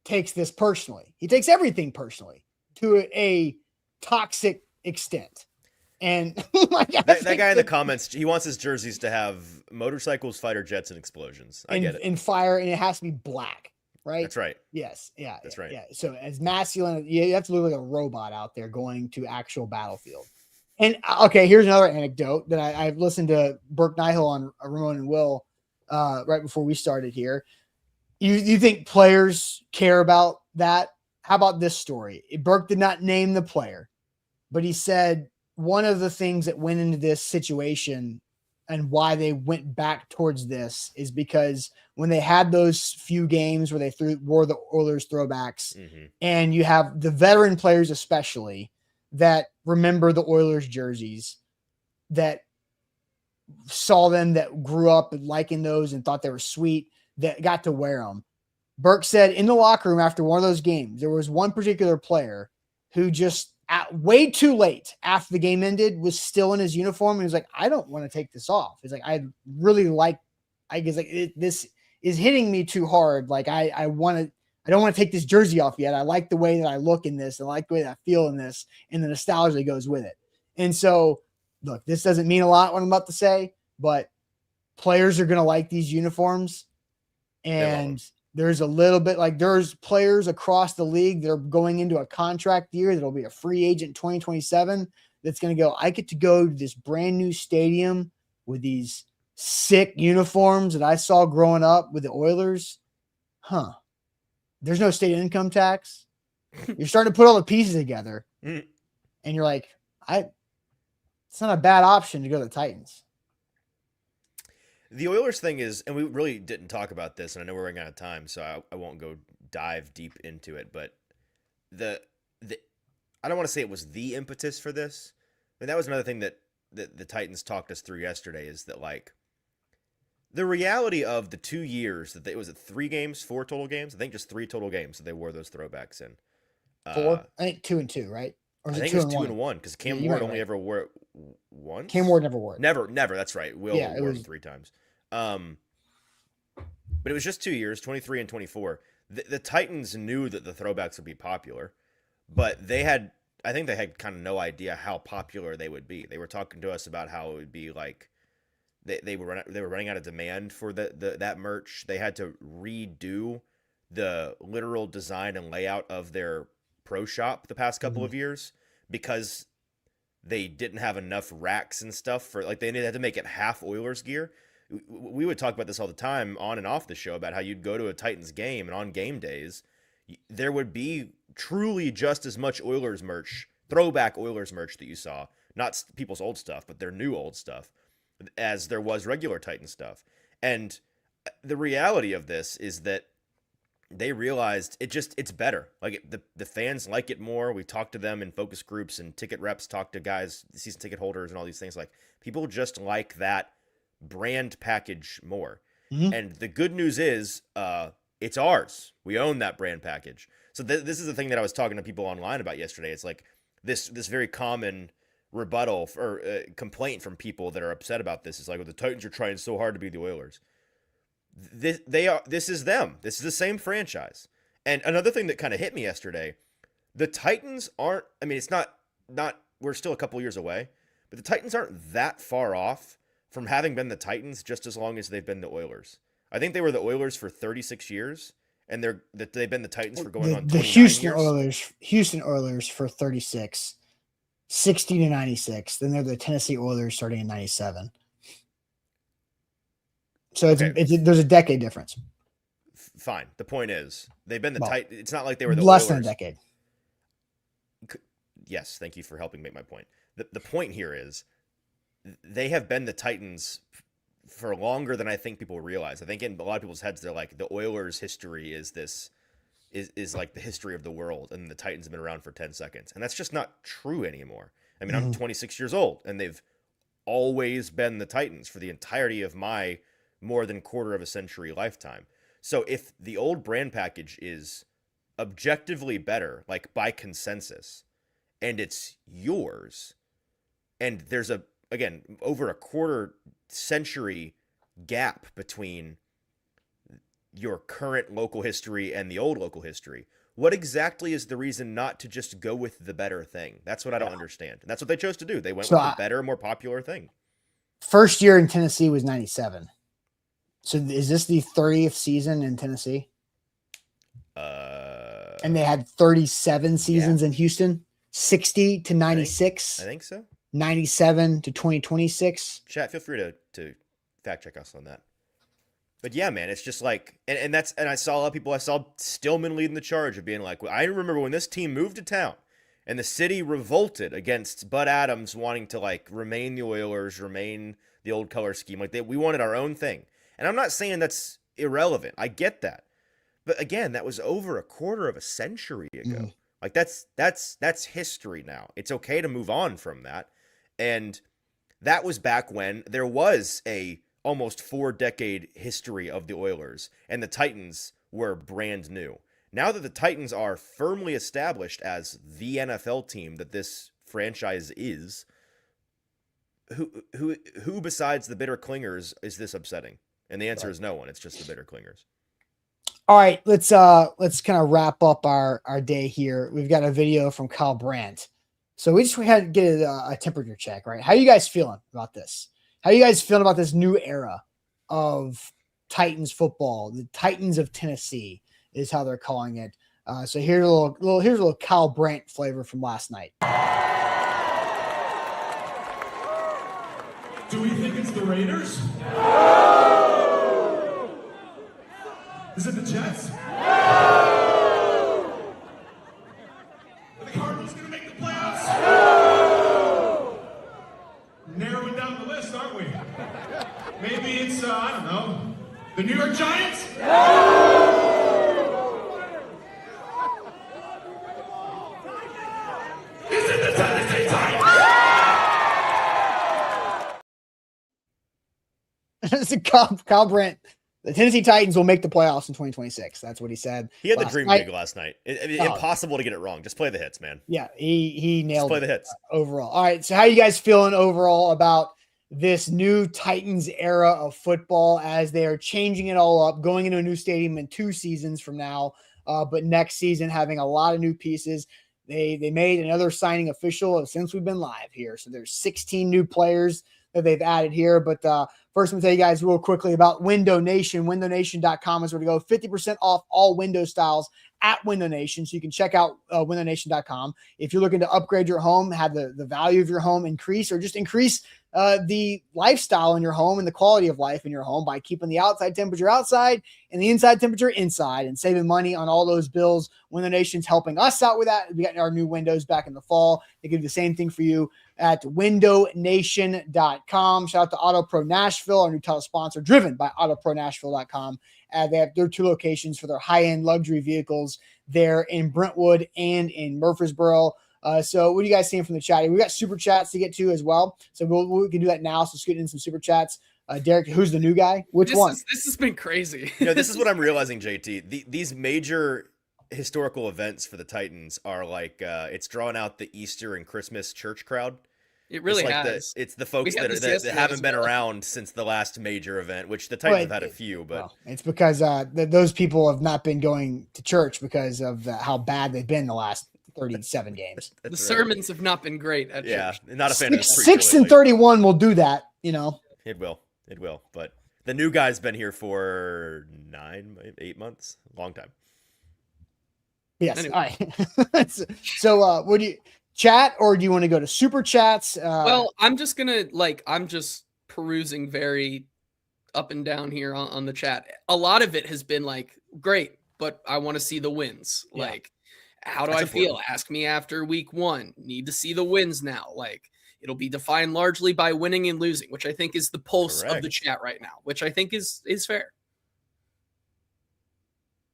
takes this personally. He takes everything personally to a toxic extent. And that guy in the comments, he wants his jerseys to have motorcycles, fighter jets, and explosions. I get it. And fire, and it has to be black, right? That's right. Yes. Yeah. That's right. Yeah. So as masculine, you have to look like a robot out there going to actual battlefield. And okay, here's another anecdote that I've listened to Burke Nihill on Ramon and Will right before we started here. You think players care about that? How about this story? Burke did not name the player, but he said one of the things that went into this situation and why they went back towards this is because when they had those few games where they wore the Oilers throwbacks, and you have the veteran players especially that remember the Oilers jerseys, that saw them, that grew up liking those and thought they were sweet, that got to wear them. Burke said in the locker room after one of those games, there was one particular player who just way too late after the game ended was still in his uniform. And he was like, I don't want to take this off. He's like, I really like, I guess like this is hitting me too hard. Like I don't want to take this jersey off yet. I like the way that I look in this. I like the way that I feel in this, and the nostalgia that goes with it. And so look, this doesn't mean a lot what I'm about to say, but players are going to like these uniforms. And there's a little bit like there's players across the league that are going into a contract year that'll be a free agent in 2027 that's going to go, I get to go to this brand new stadium with these sick uniforms that I saw growing up with the Oilers. There's no state income tax. You're starting to put all the pieces together and you're like, it's not a bad option to go to the Titans. The Oilers thing is, and we really didn't talk about this, and I know we're running out of time, so I won't go dive deep into it, but I don't want to say it was the impetus for this. I mean, that was another thing that the Titans talked us through yesterday, is that like the reality of the 2 years that was it 4 total games? I think just 3 total games that they wore those throwbacks in. 4? I think 2 and 2, right? Or I think it was 2 and 1 because Cam Ward only ever wore it once. Cam Ward never wore it. Never. That's right. Will wore it 3 times. But it was just 2 years, 23 and 24. The Titans knew that the throwbacks would be popular, but I think they had kind of no idea how popular they would be. They were talking to us about how it would be like they were running out of demand for that merch. They had to redo the literal design and layout of their pro shop the past couple of years because they didn't have enough racks and stuff for like they had to make it half Oilers gear. We would talk about this all the time on and off the show about how you'd go to a Titans game and on game days there would be truly just as much Oilers merch, throwback Oilers merch that you saw, not people's old stuff, but their new old stuff, as there was regular Titan stuff. And the reality of this is that they realized it's better. Like the fans like it more. We talked to them in focus groups and ticket reps, talk to guys, season ticket holders and all these things. Like people just like that brand package more. And the good news is it's ours. We own that brand package. So this is the thing that I was talking to people online about yesterday. It's like this very common rebuttal or complaint from people that are upset about this is like, well, the Titans are trying so hard to be the Oilers. This is them. This is the same franchise. And another thing that kind of hit me yesterday, the Titans aren't, I mean, it's not we're still a couple years away, but the Titans aren't that far off from having been the Titans just as long as they've been the Oilers. I think they were the Oilers for 36 years, and they've been the Titans for going on 29 Houston years. Houston Oilers for 36. 60 to 96. Then they're the Tennessee Oilers starting in 97. So there's a decade difference. Fine. The point is, they've been the Well, It's not like they were the less Oilers. than a decade. Yes, thank you for helping make my point. The point here is they have been the Titans for longer than I think people realize. I think in a lot of people's heads, they're like, the Oilers' history is like the history of the world, and the Titans have been around for 10 seconds. And that's just not true anymore. I mean, I'm 26 years old, and they've always been the Titans for the entirety of my more than quarter of a century lifetime. So if the old brand package is objectively better, like by consensus, and it's yours, and there's again, over a quarter century gap between your current local history and the old local history, what exactly is the reason not to just go with the better thing? That's what I don't understand. And that's what they chose to do. They went with the better, more popular thing. First year in Tennessee was 97. So is this the 30th season in Tennessee? And they had 37 seasons in Houston, 60 to 96. I think so. 97 to 2026. Chat, feel free to fact check us on that. But yeah, man, it's just like, and I saw a lot of people, I saw Stillman leading the charge of being like, well, I remember when this team moved to town and the city revolted against Bud Adams wanting to like remain the Oilers, remain the old color scheme. Like we wanted our own thing. And I'm not saying that's irrelevant. I get that. But again, that was over a quarter of a century ago. Like that's history now. It's okay to move on from that. And that was back when there was a almost 4-decade history of the Oilers, and the Titans were brand new. Now that the Titans are firmly established as the NFL team that this franchise is, who besides the bitter clingers is this upsetting? And the answer is no one. It's just the bitter clingers. All right, let's kind of wrap up our day here. We've got a video from Kyle Brandt. So we had to get a temperature check, right? How are you guys feeling about this? How are you guys feeling about this new era of Titans football? The Titans of Tennessee is how they're calling it. So here's a little Kyle Brandt flavor from last night. Do we think it's the Raiders? Is it the Jets? Are the Cardinals going to make the playoffs? Narrowing down the list, aren't we? Maybe it's, I don't know, the New York Giants? Is it the Tennessee Titans? It's a Kyle Brandt. The Tennessee Titans will make the playoffs in 2026. That's what he said. He had the dream gig last night. Impossible to get it wrong. Just play the hits, man. Yeah, he nailed Just play the hits. Overall. All right, so how are you guys feeling overall about this new Titans era of football as they are changing it all up, going into a new stadium in 2 seasons from now, but next season having a lot of new pieces. They made another signing official since we've been live here. So there's 16 new players that they've added here, but first, I'm going to tell you guys real quickly about Window Nation. WindowNation.com is where to go. 50% off all window styles at Window Nation. So you can check out WindowNation.com. If you're looking to upgrade your home, have the value of your home increase, or just increase the lifestyle in your home and the quality of life in your home by keeping the outside temperature outside and the inside temperature inside and saving money on all those bills. Window Nation's helping us out with that. We got our new windows back in the fall. They can do the same thing for you at windownation.com. Shout out to Auto Pro Nashville, our new title sponsor, driven by autopronashville.com. They have their 2 locations for their high-end luxury vehicles there in Brentwood and in Murfreesboro. So what are you guys seeing from the chat? We got super chats to get to as well. So we can do that now. So let's get in some super chats. Derek, who's the new guy? Which one? This has been crazy. This is what I'm realizing, JT. These major historical events for the Titans are like, it's drawing out the Easter and Christmas church crowd. It really like has. It's the folks that haven't been around since the last major event, which the Titans have had a few. But it's because those people have not been going to church because of how bad they've been the last 37 games. The sermons have not been great at church. Not a fan of 6 and 31 will do that, It will. But the new guy's been here for 8 months. Long time. Yes. Anyway. All right. So what do you chat, or do you want to go to super chats? Well, I'm just perusing very up and down here on the chat. A lot of it has been like, great, but I want to see the wins. Yeah. Like, how do That's I feel? important. Ask me after week 1. Need to see the wins now. Like, it'll be defined largely by winning and losing, which I think is the pulse of the Correct. chat right now, which I think is fair.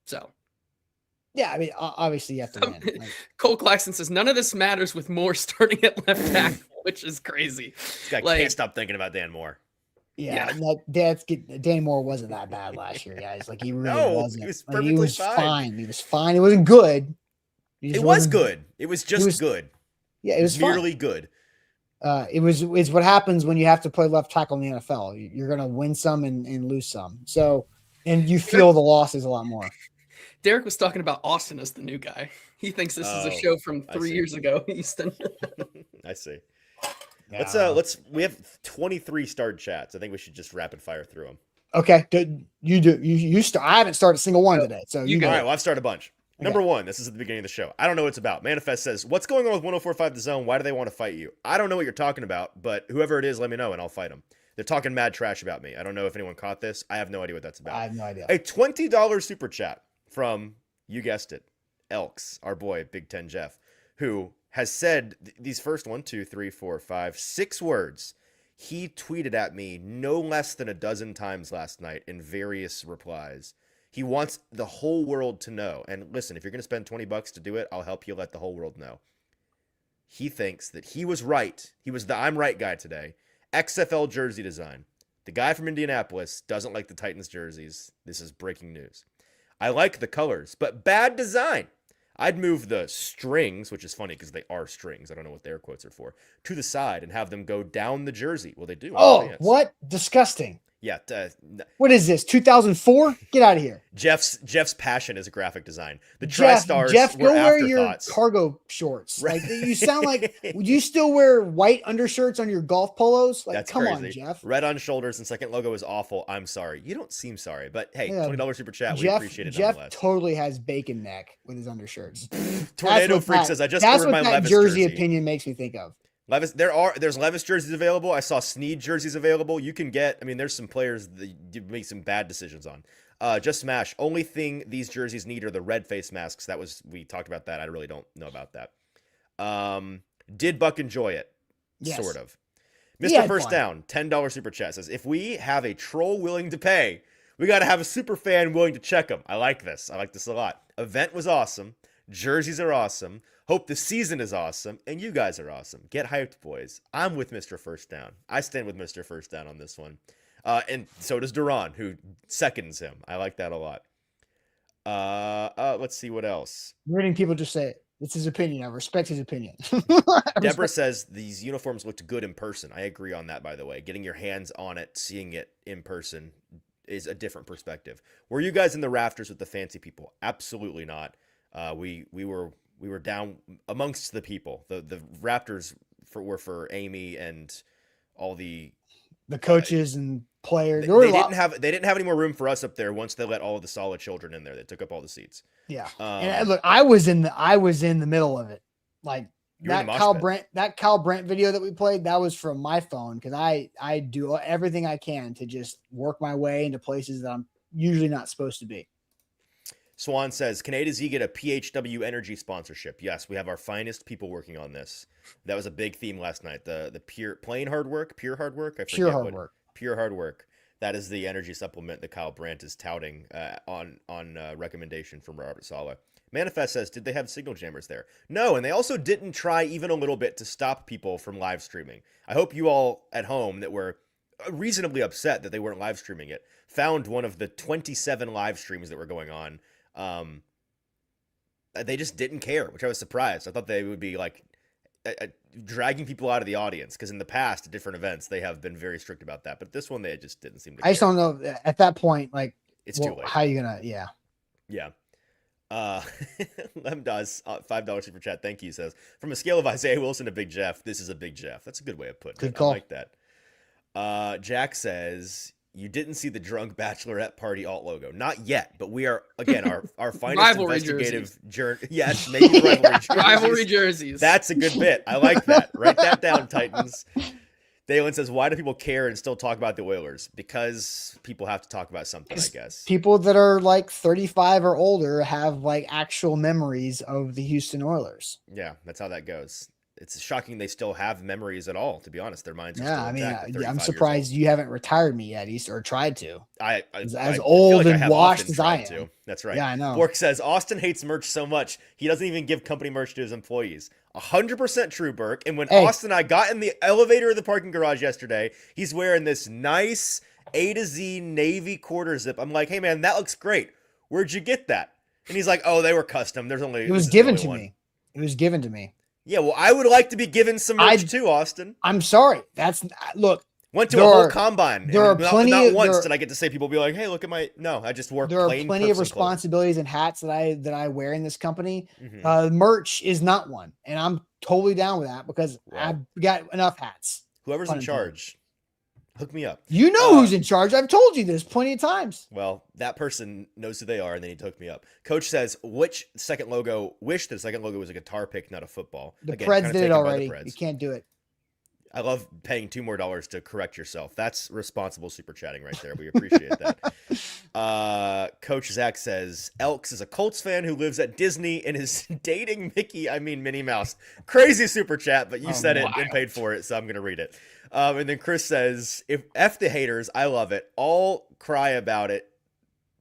So, yeah, I mean, obviously you have to win. Like, Cole Claxton says none of this matters with Moore starting at left tackle, which is crazy. This guy Like- can't stop thinking about Dan Moore. yeah, Yeah. Dan Moore wasn't that bad last year, guys. Like he really No, wasn't. he was Like, he perfectly was fine. fine. He was fine. It wasn't good. He just It was wasn't- good. It was just was- good. Yeah, It it was was fine. merely good. It's what happens when you have to play left tackle in the NFL. You're gonna win some and lose some. So, and you feel the losses a lot more. Derek was talking about Austin as the new guy. He thinks this is a Oh, show from I 3 see. years ago, Easton. I see. Yeah. We have 23 starred chats. I think we should just rapid fire through them. Okay. You start. I haven't started a single one today. So You you go. All go. right, well, I've started a bunch. Okay. Number 1, this is at the beginning of the show. I don't know what it's about. Manifest says, what's going on with 104.5 The Zone? Why do they want to fight you? I don't know what you're talking about, but whoever it is, let me know and I'll fight them. They're talking mad trash about me. I don't know if anyone caught this. I have no idea what that's about. I have no idea. A $20 super chat from, you guessed it, Elks, our boy, Big Ten Jeff, who has said these first 1, 2, 3, 4, 5, 6 words. He tweeted at me no less than a dozen times last night in various replies. He wants the whole world to know. And listen, if you're going to spend $20 to do it, I'll help you let the whole world know. He thinks that he was right. He was the I'm right guy today. XFL jersey design. The guy from Indianapolis doesn't like the Titans jerseys. This is breaking news. I like the colors, but bad design. I'd move the strings, which is funny because they are strings. I don't know what their quotes are for, to the side and have them go down the jersey. Well, they do. Oh, Pants. what? Disgusting. Yeah. What is this? 2004? Get out of here. Jeff's passion is a graphic design. The Jeff, TriStars Jeff, were go wear your afterthoughts. cargo shorts. Right. Like you sound like. Would you still wear white undershirts on your golf polos? Like, That's come crazy. on, Jeff. Red on shoulders and second logo is awful. I'm sorry. You don't seem sorry, but hey, Yeah. $20 super chat. We Jeff, appreciate it Jeff nonetheless. totally has bacon neck with his undershirts. Tornado what Freak that- says, I just that's ordered what my that Levis jersey jersey. opinion makes me think of. Levis, there's Levis jerseys available. I saw Snead jerseys available. You can get, I mean, there's some players that you make some bad decisions on. Just smash. Only thing these jerseys need are the red face masks. We talked about that. I really don't know about that. Did Buck enjoy it? Yes. Sort of. He Mr. had First fun. Down, $10 super chat says, if we have a troll willing to pay, we got to have a super fan willing to check them. I like this. I like this a lot. Event was awesome. Jerseys are awesome. Hope the season is awesome. And you guys are awesome. Get hyped, boys. I'm with Mr. First Down. I stand with Mr. First Down on this one. And so does Duran, who seconds him. I like that a lot. Let's see what else. I'm reading people just say it. It's his opinion. I respect his opinion. Deborah says these uniforms looked good in person. I agree on that, by the way. Getting your hands on it, seeing it in person is a different perspective. Were you guys in the rafters with the fancy people? Absolutely not. We were down amongst the people. The rafters were for Amy and all the coaches and players. They, There were a they lot- didn't have any more room for us up there once they let all of the solid children in there. They took up all the seats. Yeah. Um, And look, I was in the middle of it. Like You were in that the mosh pit. Kyle Brandt video that we played, that was from my phone because I do everything I can to just work my way into places that I'm usually not supposed to be. Swan says, can A to Z get a PHW Energy sponsorship? Yes, we have our finest people working on this. That was a big theme last night. The pure hard work. I forget Pure hard what- work. Pure hard work. That is the energy supplement that Kyle Brandt is touting on recommendation from Robert Saleh. Manifest says, did they have signal jammers there? No, and they also didn't try even a little bit to stop people from live streaming. I hope you all at home that were reasonably upset that they weren't live streaming it found one of the 27 live streams that were going on. They just didn't care, which I was surprised. I thought they would be like dragging people out of the audience because in the past at different events they have been very strict about that, but this one they just didn't seem to I just care. don't know at that point, like It's well, too late. how you gonna Yeah. Lem does $5 super chat. Thank you. Says from a scale of Isaiah Wilson to Big Jeff, this is a Big Jeff. That's a good way of putting Good it. call. I like that. Jack says you didn't see the drunk bachelorette party alt logo. Not yet, but we are, again, our finest Rivalry investigative journey. Yes, maybe rivalry jerseys. Rivalry jerseys. That's a good bit. I like that. Write that down, Titans. Dalen says, why do people care and still talk about the Oilers? Because people have to talk about something, I guess. People that are like 35 or older have like actual memories of the Houston Oilers. Yeah, that's how that goes. It's shocking they still have memories at all, to be honest. Their minds are Yeah, still I mean, intact at I'm 35 surprised years you haven't retired me yet, East, or tried to. old. I As feel old like I and have washed often as I tried am. to. That's right. Yeah, I know. Bork says, Austin hates merch so much, he doesn't even give company merch to his employees. 100% true, Burke. And when Austin and I got in the elevator of the parking garage yesterday, he's wearing this nice A to Z navy quarter zip. I'm like, hey, man, that looks great. Where'd you get that? And he's like, oh, they were custom. It was given to me. It was given to me. Yeah, well, I would like to be given some merch too, Austin. I'm sorry. Look. Went to a whole combine. There are plenty. Not once did I get to say people be like, "Hey, look at my." No, I just wore. There are plain plenty of responsibilities and hats that I wear in this company. Mm-hmm. Merch is not one, and I'm totally down with that because I've got enough hats. Whoever's in charge, hook me up. You know who's in charge. I've told you this plenty of times. Well, that person knows who they are, and they need to hook me up. Coach says, wish the second logo was a guitar pick, not a football. The Preds did it already. You can't do it. I love paying $2 more to correct yourself. That's responsible super chatting right there. We appreciate that. Coach Zach says, Elks is a Colts fan who lives at Disney and is dating Minnie Mouse. Crazy super chat, but you said it and paid for it, so I'm going to read it. And then Chris says, if F the haters, I love it. All cry about it.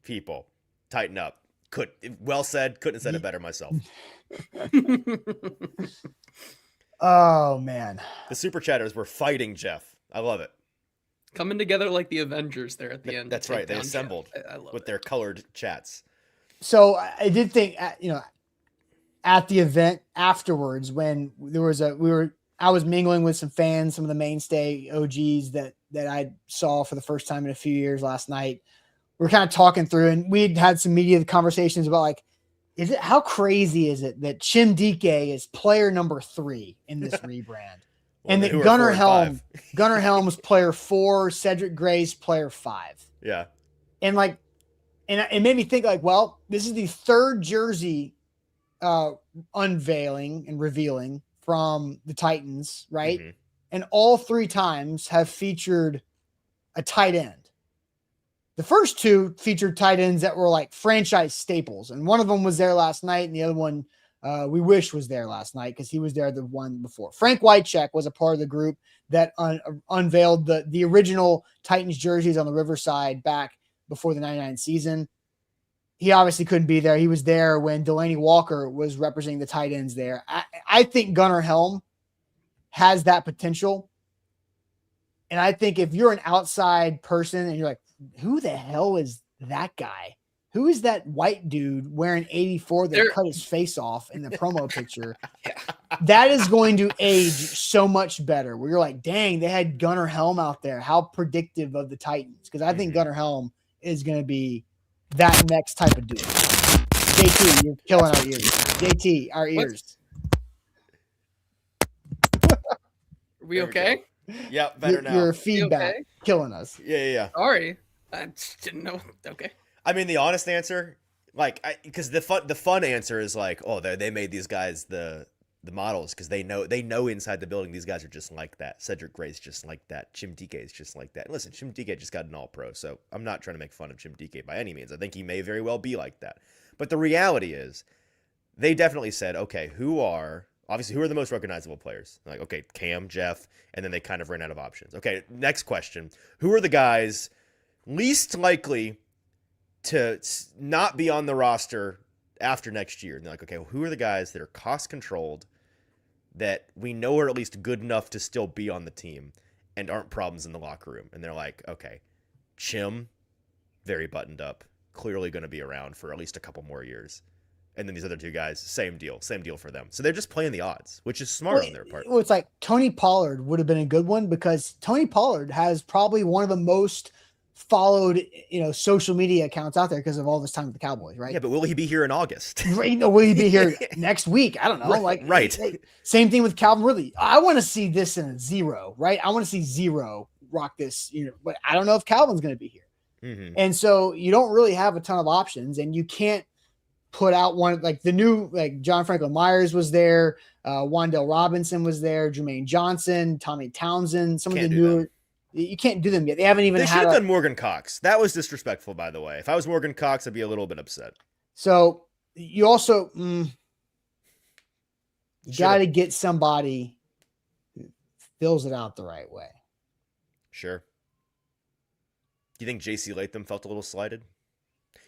People, tighten up. Well said. Couldn't have said it better myself. Oh, man. The super chatters were fighting Jeff. I love it. Coming together like the Avengers there at the end. That's right. They assembled with their colored chats. So I did think, at the event afterwards, when I was mingling with some fans, some of the mainstay OGs that I saw for the first time in a few years last night. We were kind of talking through, and we'd had some media conversations about like, how crazy is it that Chim Dike is player number 3 in this rebrand? And that Gunnar Helm's player 4, Cedric Gray's player 5. Yeah. And it made me think like, well, this is the third jersey unveiling and revealing from the Titans, right? Mm-hmm. And all 3 times have featured a tight end. The first 2 featured tight ends that were like franchise staples. And one of them was there last night. And the other one we wish was there last night because he was there the one before. Frank Wycheck was a part of the group that unveiled the original Titans jerseys on the Riverside back before the 99 season. He obviously couldn't be there. He was there when Delaney Walker was representing the tight ends there. I think Gunnar Helm has that potential. And I think if you're an outside person and you're like, who the hell is that guy? Who is that white dude wearing 84 that cut his face off in the promo picture? That is going to age so much better. Where you're like, dang, they had Gunnar Helm out there. How predictive of the Titans. Because I think Gunnar Helm is going to be that next type of dude. JT, you're killing our ears. JT, our ears. Are we okay? Yeah, better now. Your feedback killing us. Yeah. Sorry. I just didn't know. Okay. I mean, the honest answer, because the fun answer is like, oh, they made these guys the models because they know inside the building these guys are just like that. Cedric Gray's just like that. Chim Dike is just like that. And listen, Chim Dike just got an All-Pro, so I'm not trying to make fun of Chim Dike by any means. I think he may very well be like that. But the reality is, they definitely said, okay, who are the most recognizable players? Like, okay, Cam, Jeff, and then they kind of ran out of options. Okay, next question. Who are the guys least likely to not be on the roster after next year? And they're like, okay, well, who are the guys that are cost controlled that we know are at least good enough to still be on the team and aren't problems in the locker room? And they're like, okay, Chim, very buttoned up, clearly going to be around for at least a couple more years. And then these other 2 guys, same deal for them. So they're just playing the odds, which is smart on their part. Well, it's like Tony Pollard would have been a good one because Tony Pollard has probably one of the most followed, social media accounts out there because of all this time with the Cowboys, right? Yeah, but will he be here in August? Right? No, will he be here next week? I don't know. Right. Same thing with Calvin Ridley. I want to see this in a 0, right? I want to see 0 rock this, but I don't know if Calvin's going to be here. Mm-hmm. And so you don't really have a ton of options, and you can't put out one like the new, like John Franklin Myers was there. Wandale Robinson was there, Jermaine Johnson, Tommy Townsend, some of the newer, you can't do them yet. They haven't even They should have done Morgan Cox. That was disrespectful, by the way. If I was Morgan Cox, I'd be a little bit upset. So you also, you got to get somebody who fills it out the right way. Sure. Do you think JC Latham felt a little slighted?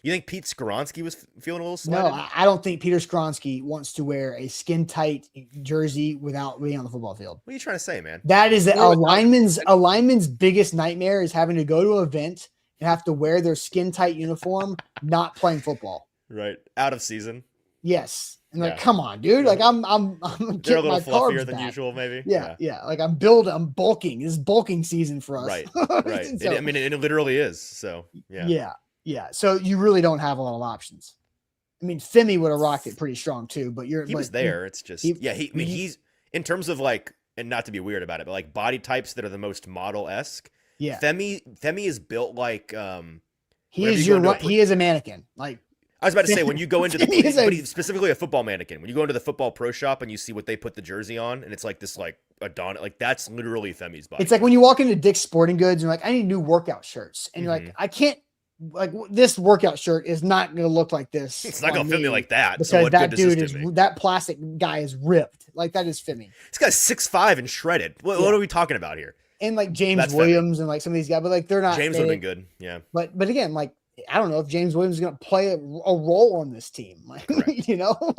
You think Pete Skoronski was feeling a little slighted? No, I don't think Peter Skoronski wants to wear a skin tight jersey without being on the football field. What are you trying to say, man? That is a lineman's biggest nightmare, is having to go to an event and have to wear their skin tight uniform, not playing football. Right. Out of season. Yes. And like, come on, dude. Like I'm They're a little my fluffier than back. usual, maybe. Yeah. Like I'm bulking. This is bulking season for us. Right. So, it literally is. So yeah. So you really don't have a lot of options. I mean, Femi would have rocked it pretty strong too, but he was there. It's just he's in terms of like, and not to be weird about it, but like body types that are the most model-esque. Yeah. Femi is built like he is a mannequin. Like I was about to say, when you go into but he's specifically a football mannequin. When you go into the football pro shop and you see what they put the jersey on, and it's like this like Adon, like that's literally Femi's body. It's like when you walk into Dick's Sporting Goods and you're like, I need new workout shirts, and you're like, I can't. Like this workout shirt is not going to look like this. It's not going to fit me like that. Because so that dude that plastic guy is ripped. Like that is Femi. This guy's 6'5" and shredded. What are we talking about here? And like James Williams and like some of these guys, but like they're not. James would have been good. Yeah. But again, like I don't know if James Williams is going to play a role on this team. Like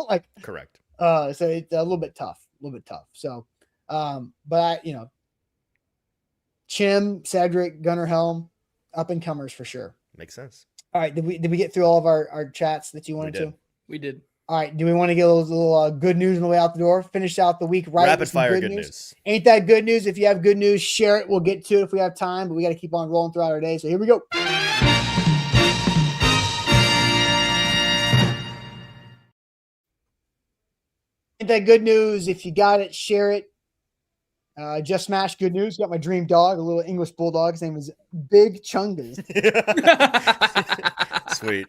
like correct. So it's a little bit tough. So, but Chim, Cedric, Gunnar Helm, up and comers for sure. Makes sense. All right. Did we get through all of our chats that you wanted to? We did. All right. Do we want to get a little good news on the way out the door? Finish out the week right. Rapid fire good news. Ain't that good news? If you have good news, share it. We'll get to it if we have time, but we got to keep on rolling throughout our day. So here we go. Ain't that good news? If you got it, share it. Just smashed good news. Got my dream dog, a little English bulldog. His name is Big Chungus. Sweet.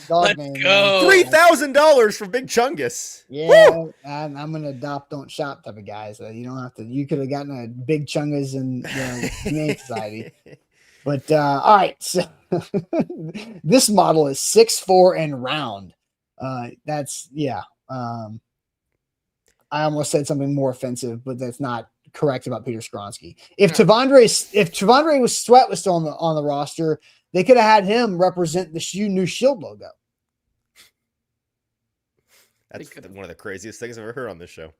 Let's go. $3,000 for Big Chungus. Yeah, I'm an adopt, don't shop type of guy. So you don't have to. You could have gotten a Big Chungus in Humane Society. But all right, so this model is 6'4" and round. That's I almost said something more offensive, but that's not correct about Peter Skoronski. If Tavondre Sweat was still on the roster, they could have had him represent the new Shield logo. That's one of the craziest things I've ever heard on this show.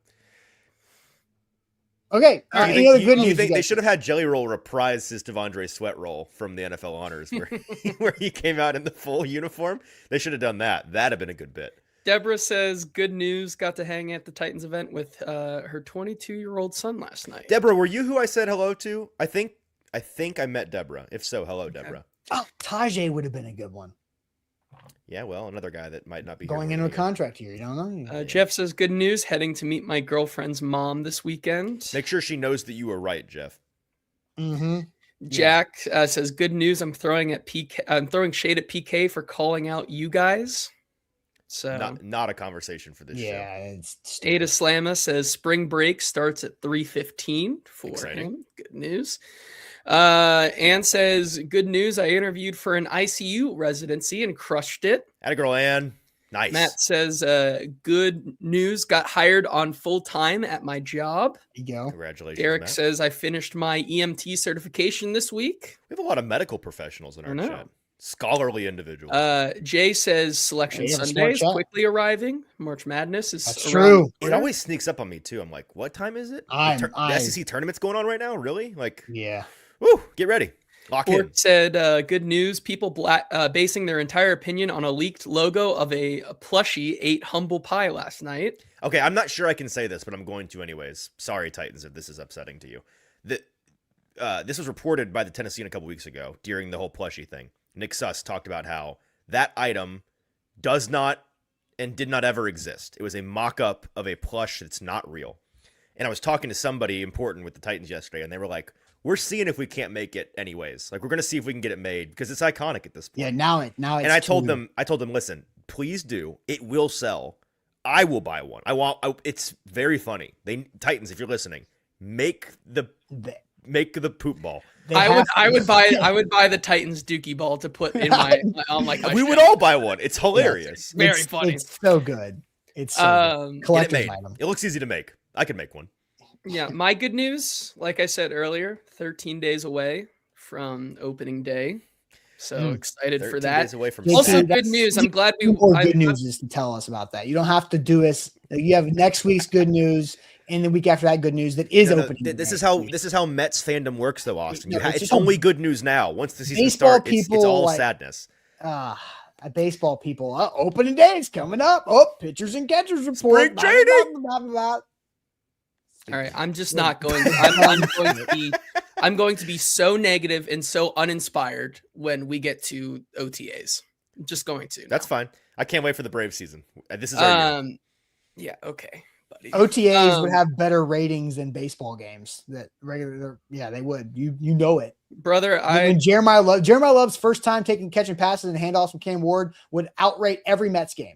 Okay. Any other good news? You think they should have had Jelly Roll reprise his Tavondre Sweat role from the NFL Honors where he came out in the full uniform? They should have done that. That'd have been a good bit. Deborah says, good news, got to hang at the Titans event with her 22-year-old son last night. Deborah, were you who I said hello to? I think I met Deborah. If so, hello, Deborah. Oh, Tajay would have been a good one. Yeah, well, another guy that might not be going into a contract here. You don't know. Jeff says, good news, heading to meet my girlfriend's mom this weekend. Make sure she knows that you were right, Jeff. Mm-hmm. Jack says, good news, I'm throwing shade at PK for calling out you guys. So not a conversation for this show. Yeah, it's Ada Slamma says spring break starts at 3:15 for him. Good news. Ann says, good news, I interviewed for an ICU residency and crushed it. Atta girl, Ann. Nice. Matt says, good news, got hired on full time at my job. There you go. Congratulations. Derek Matt says, I finished my EMT certification this week. We have a lot of medical professionals in our chat. Scholarly individuals. Jay says Selection Sunday is quickly arriving. March Madness is true. It always sneaks up on me too. I'm like, what time is it? The SEC tournament's going on right now? Really? Like, yeah. Woo, get ready. Lock in. Said, good news. People basing their entire opinion on a leaked logo of a plushie ate humble pie last night. Okay, I'm not sure I can say this, but I'm going to anyways. Sorry, Titans, if this is upsetting to you. This was reported by the Tennessean a couple weeks ago during the whole plushie thing. Nick Suss talked about how that item does not and did not ever exist. It was a mock-up of a plush that's not real. And I was talking to somebody important with the Titans yesterday, and they were like, we're seeing if we can't make it anyways. Like we're gonna see if we can get it made because it's iconic at this point. Yeah, now it's and I told them, listen, please do. It will sell. I will buy one. It's very funny. Titans, if you're listening, make the poop ball. I would buy the Titans Dookie ball to put in my on my. We would all buy one. It's hilarious. Yeah, very funny. It's so good. It's so good. Collector's item. It looks easy to make. I could make one. Yeah, my good news, like I said earlier, 13 days away from opening day. So excited for that. Days away from also, good news. I'm glad we. Good news is to tell us about that. You don't have to do us. You have next week's good news, and the week after that, good news that is opening. This is how Mets fandom works, though, Austin. It's only good news now. Once the season starts, it's all sadness. Baseball people, opening day is coming up. Pitchers and catchers report. Spring training. All right, I'm just not going. I'm going to be so negative and so uninspired when we get to OTAs. I'm just going to. That's fine. I can't wait for the Braves season. This is our year. Yeah. Okay, buddy. OTAs would have better ratings than baseball games. That regular. Yeah, they would. You know it, brother. When Jeremiah Love's first time catching passes and handoffs from Cam Ward would outrate every Mets game.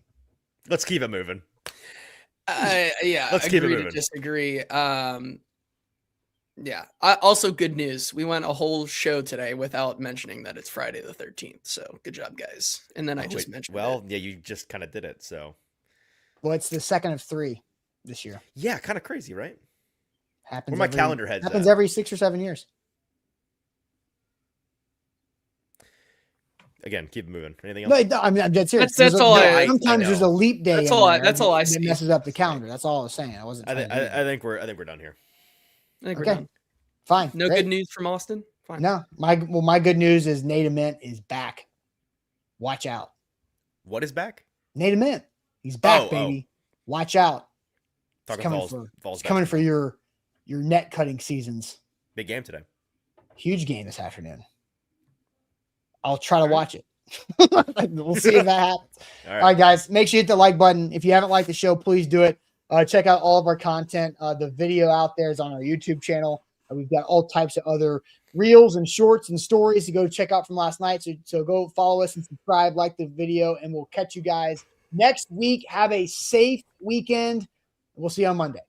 Let's keep it moving. Yeah, let's keep it moving. To disagree. Yeah. Also, good news. We went a whole show today without mentioning that it's Friday the 13th. So good job, guys. And then I just mentioned. Well, yeah, you just kind of did it. So. Well, it's the second of 3 this year. Yeah, kind of crazy, right? Happens. Where my calendar heads. Happens every 6 or 7 years. Again, keep it moving. Anything else? No, I mean, I'm dead serious. That's all. Sometimes there's a leap day. That's all I see. It messes up the calendar. That's all I was saying. I wasn't. I think we're done here. I think we're done. Fine. No good news from Austin. Fine. No, my good news is Nate Ament is back. Watch out. What is back? Nate Ament. He's back, baby. Watch out. It's coming for your net cutting seasons. Big game today. Huge game this afternoon. I'll try to watch it. We'll see if that happens. All right, guys. Make sure you hit the like button. If you haven't liked the show, please do it. Check out all of our content. The video out there is on our YouTube channel. We've got all types of other reels and shorts and stories to go check out from last night. So go follow us and subscribe, like the video, and we'll catch you guys next week. Have a safe weekend. We'll see you on Monday.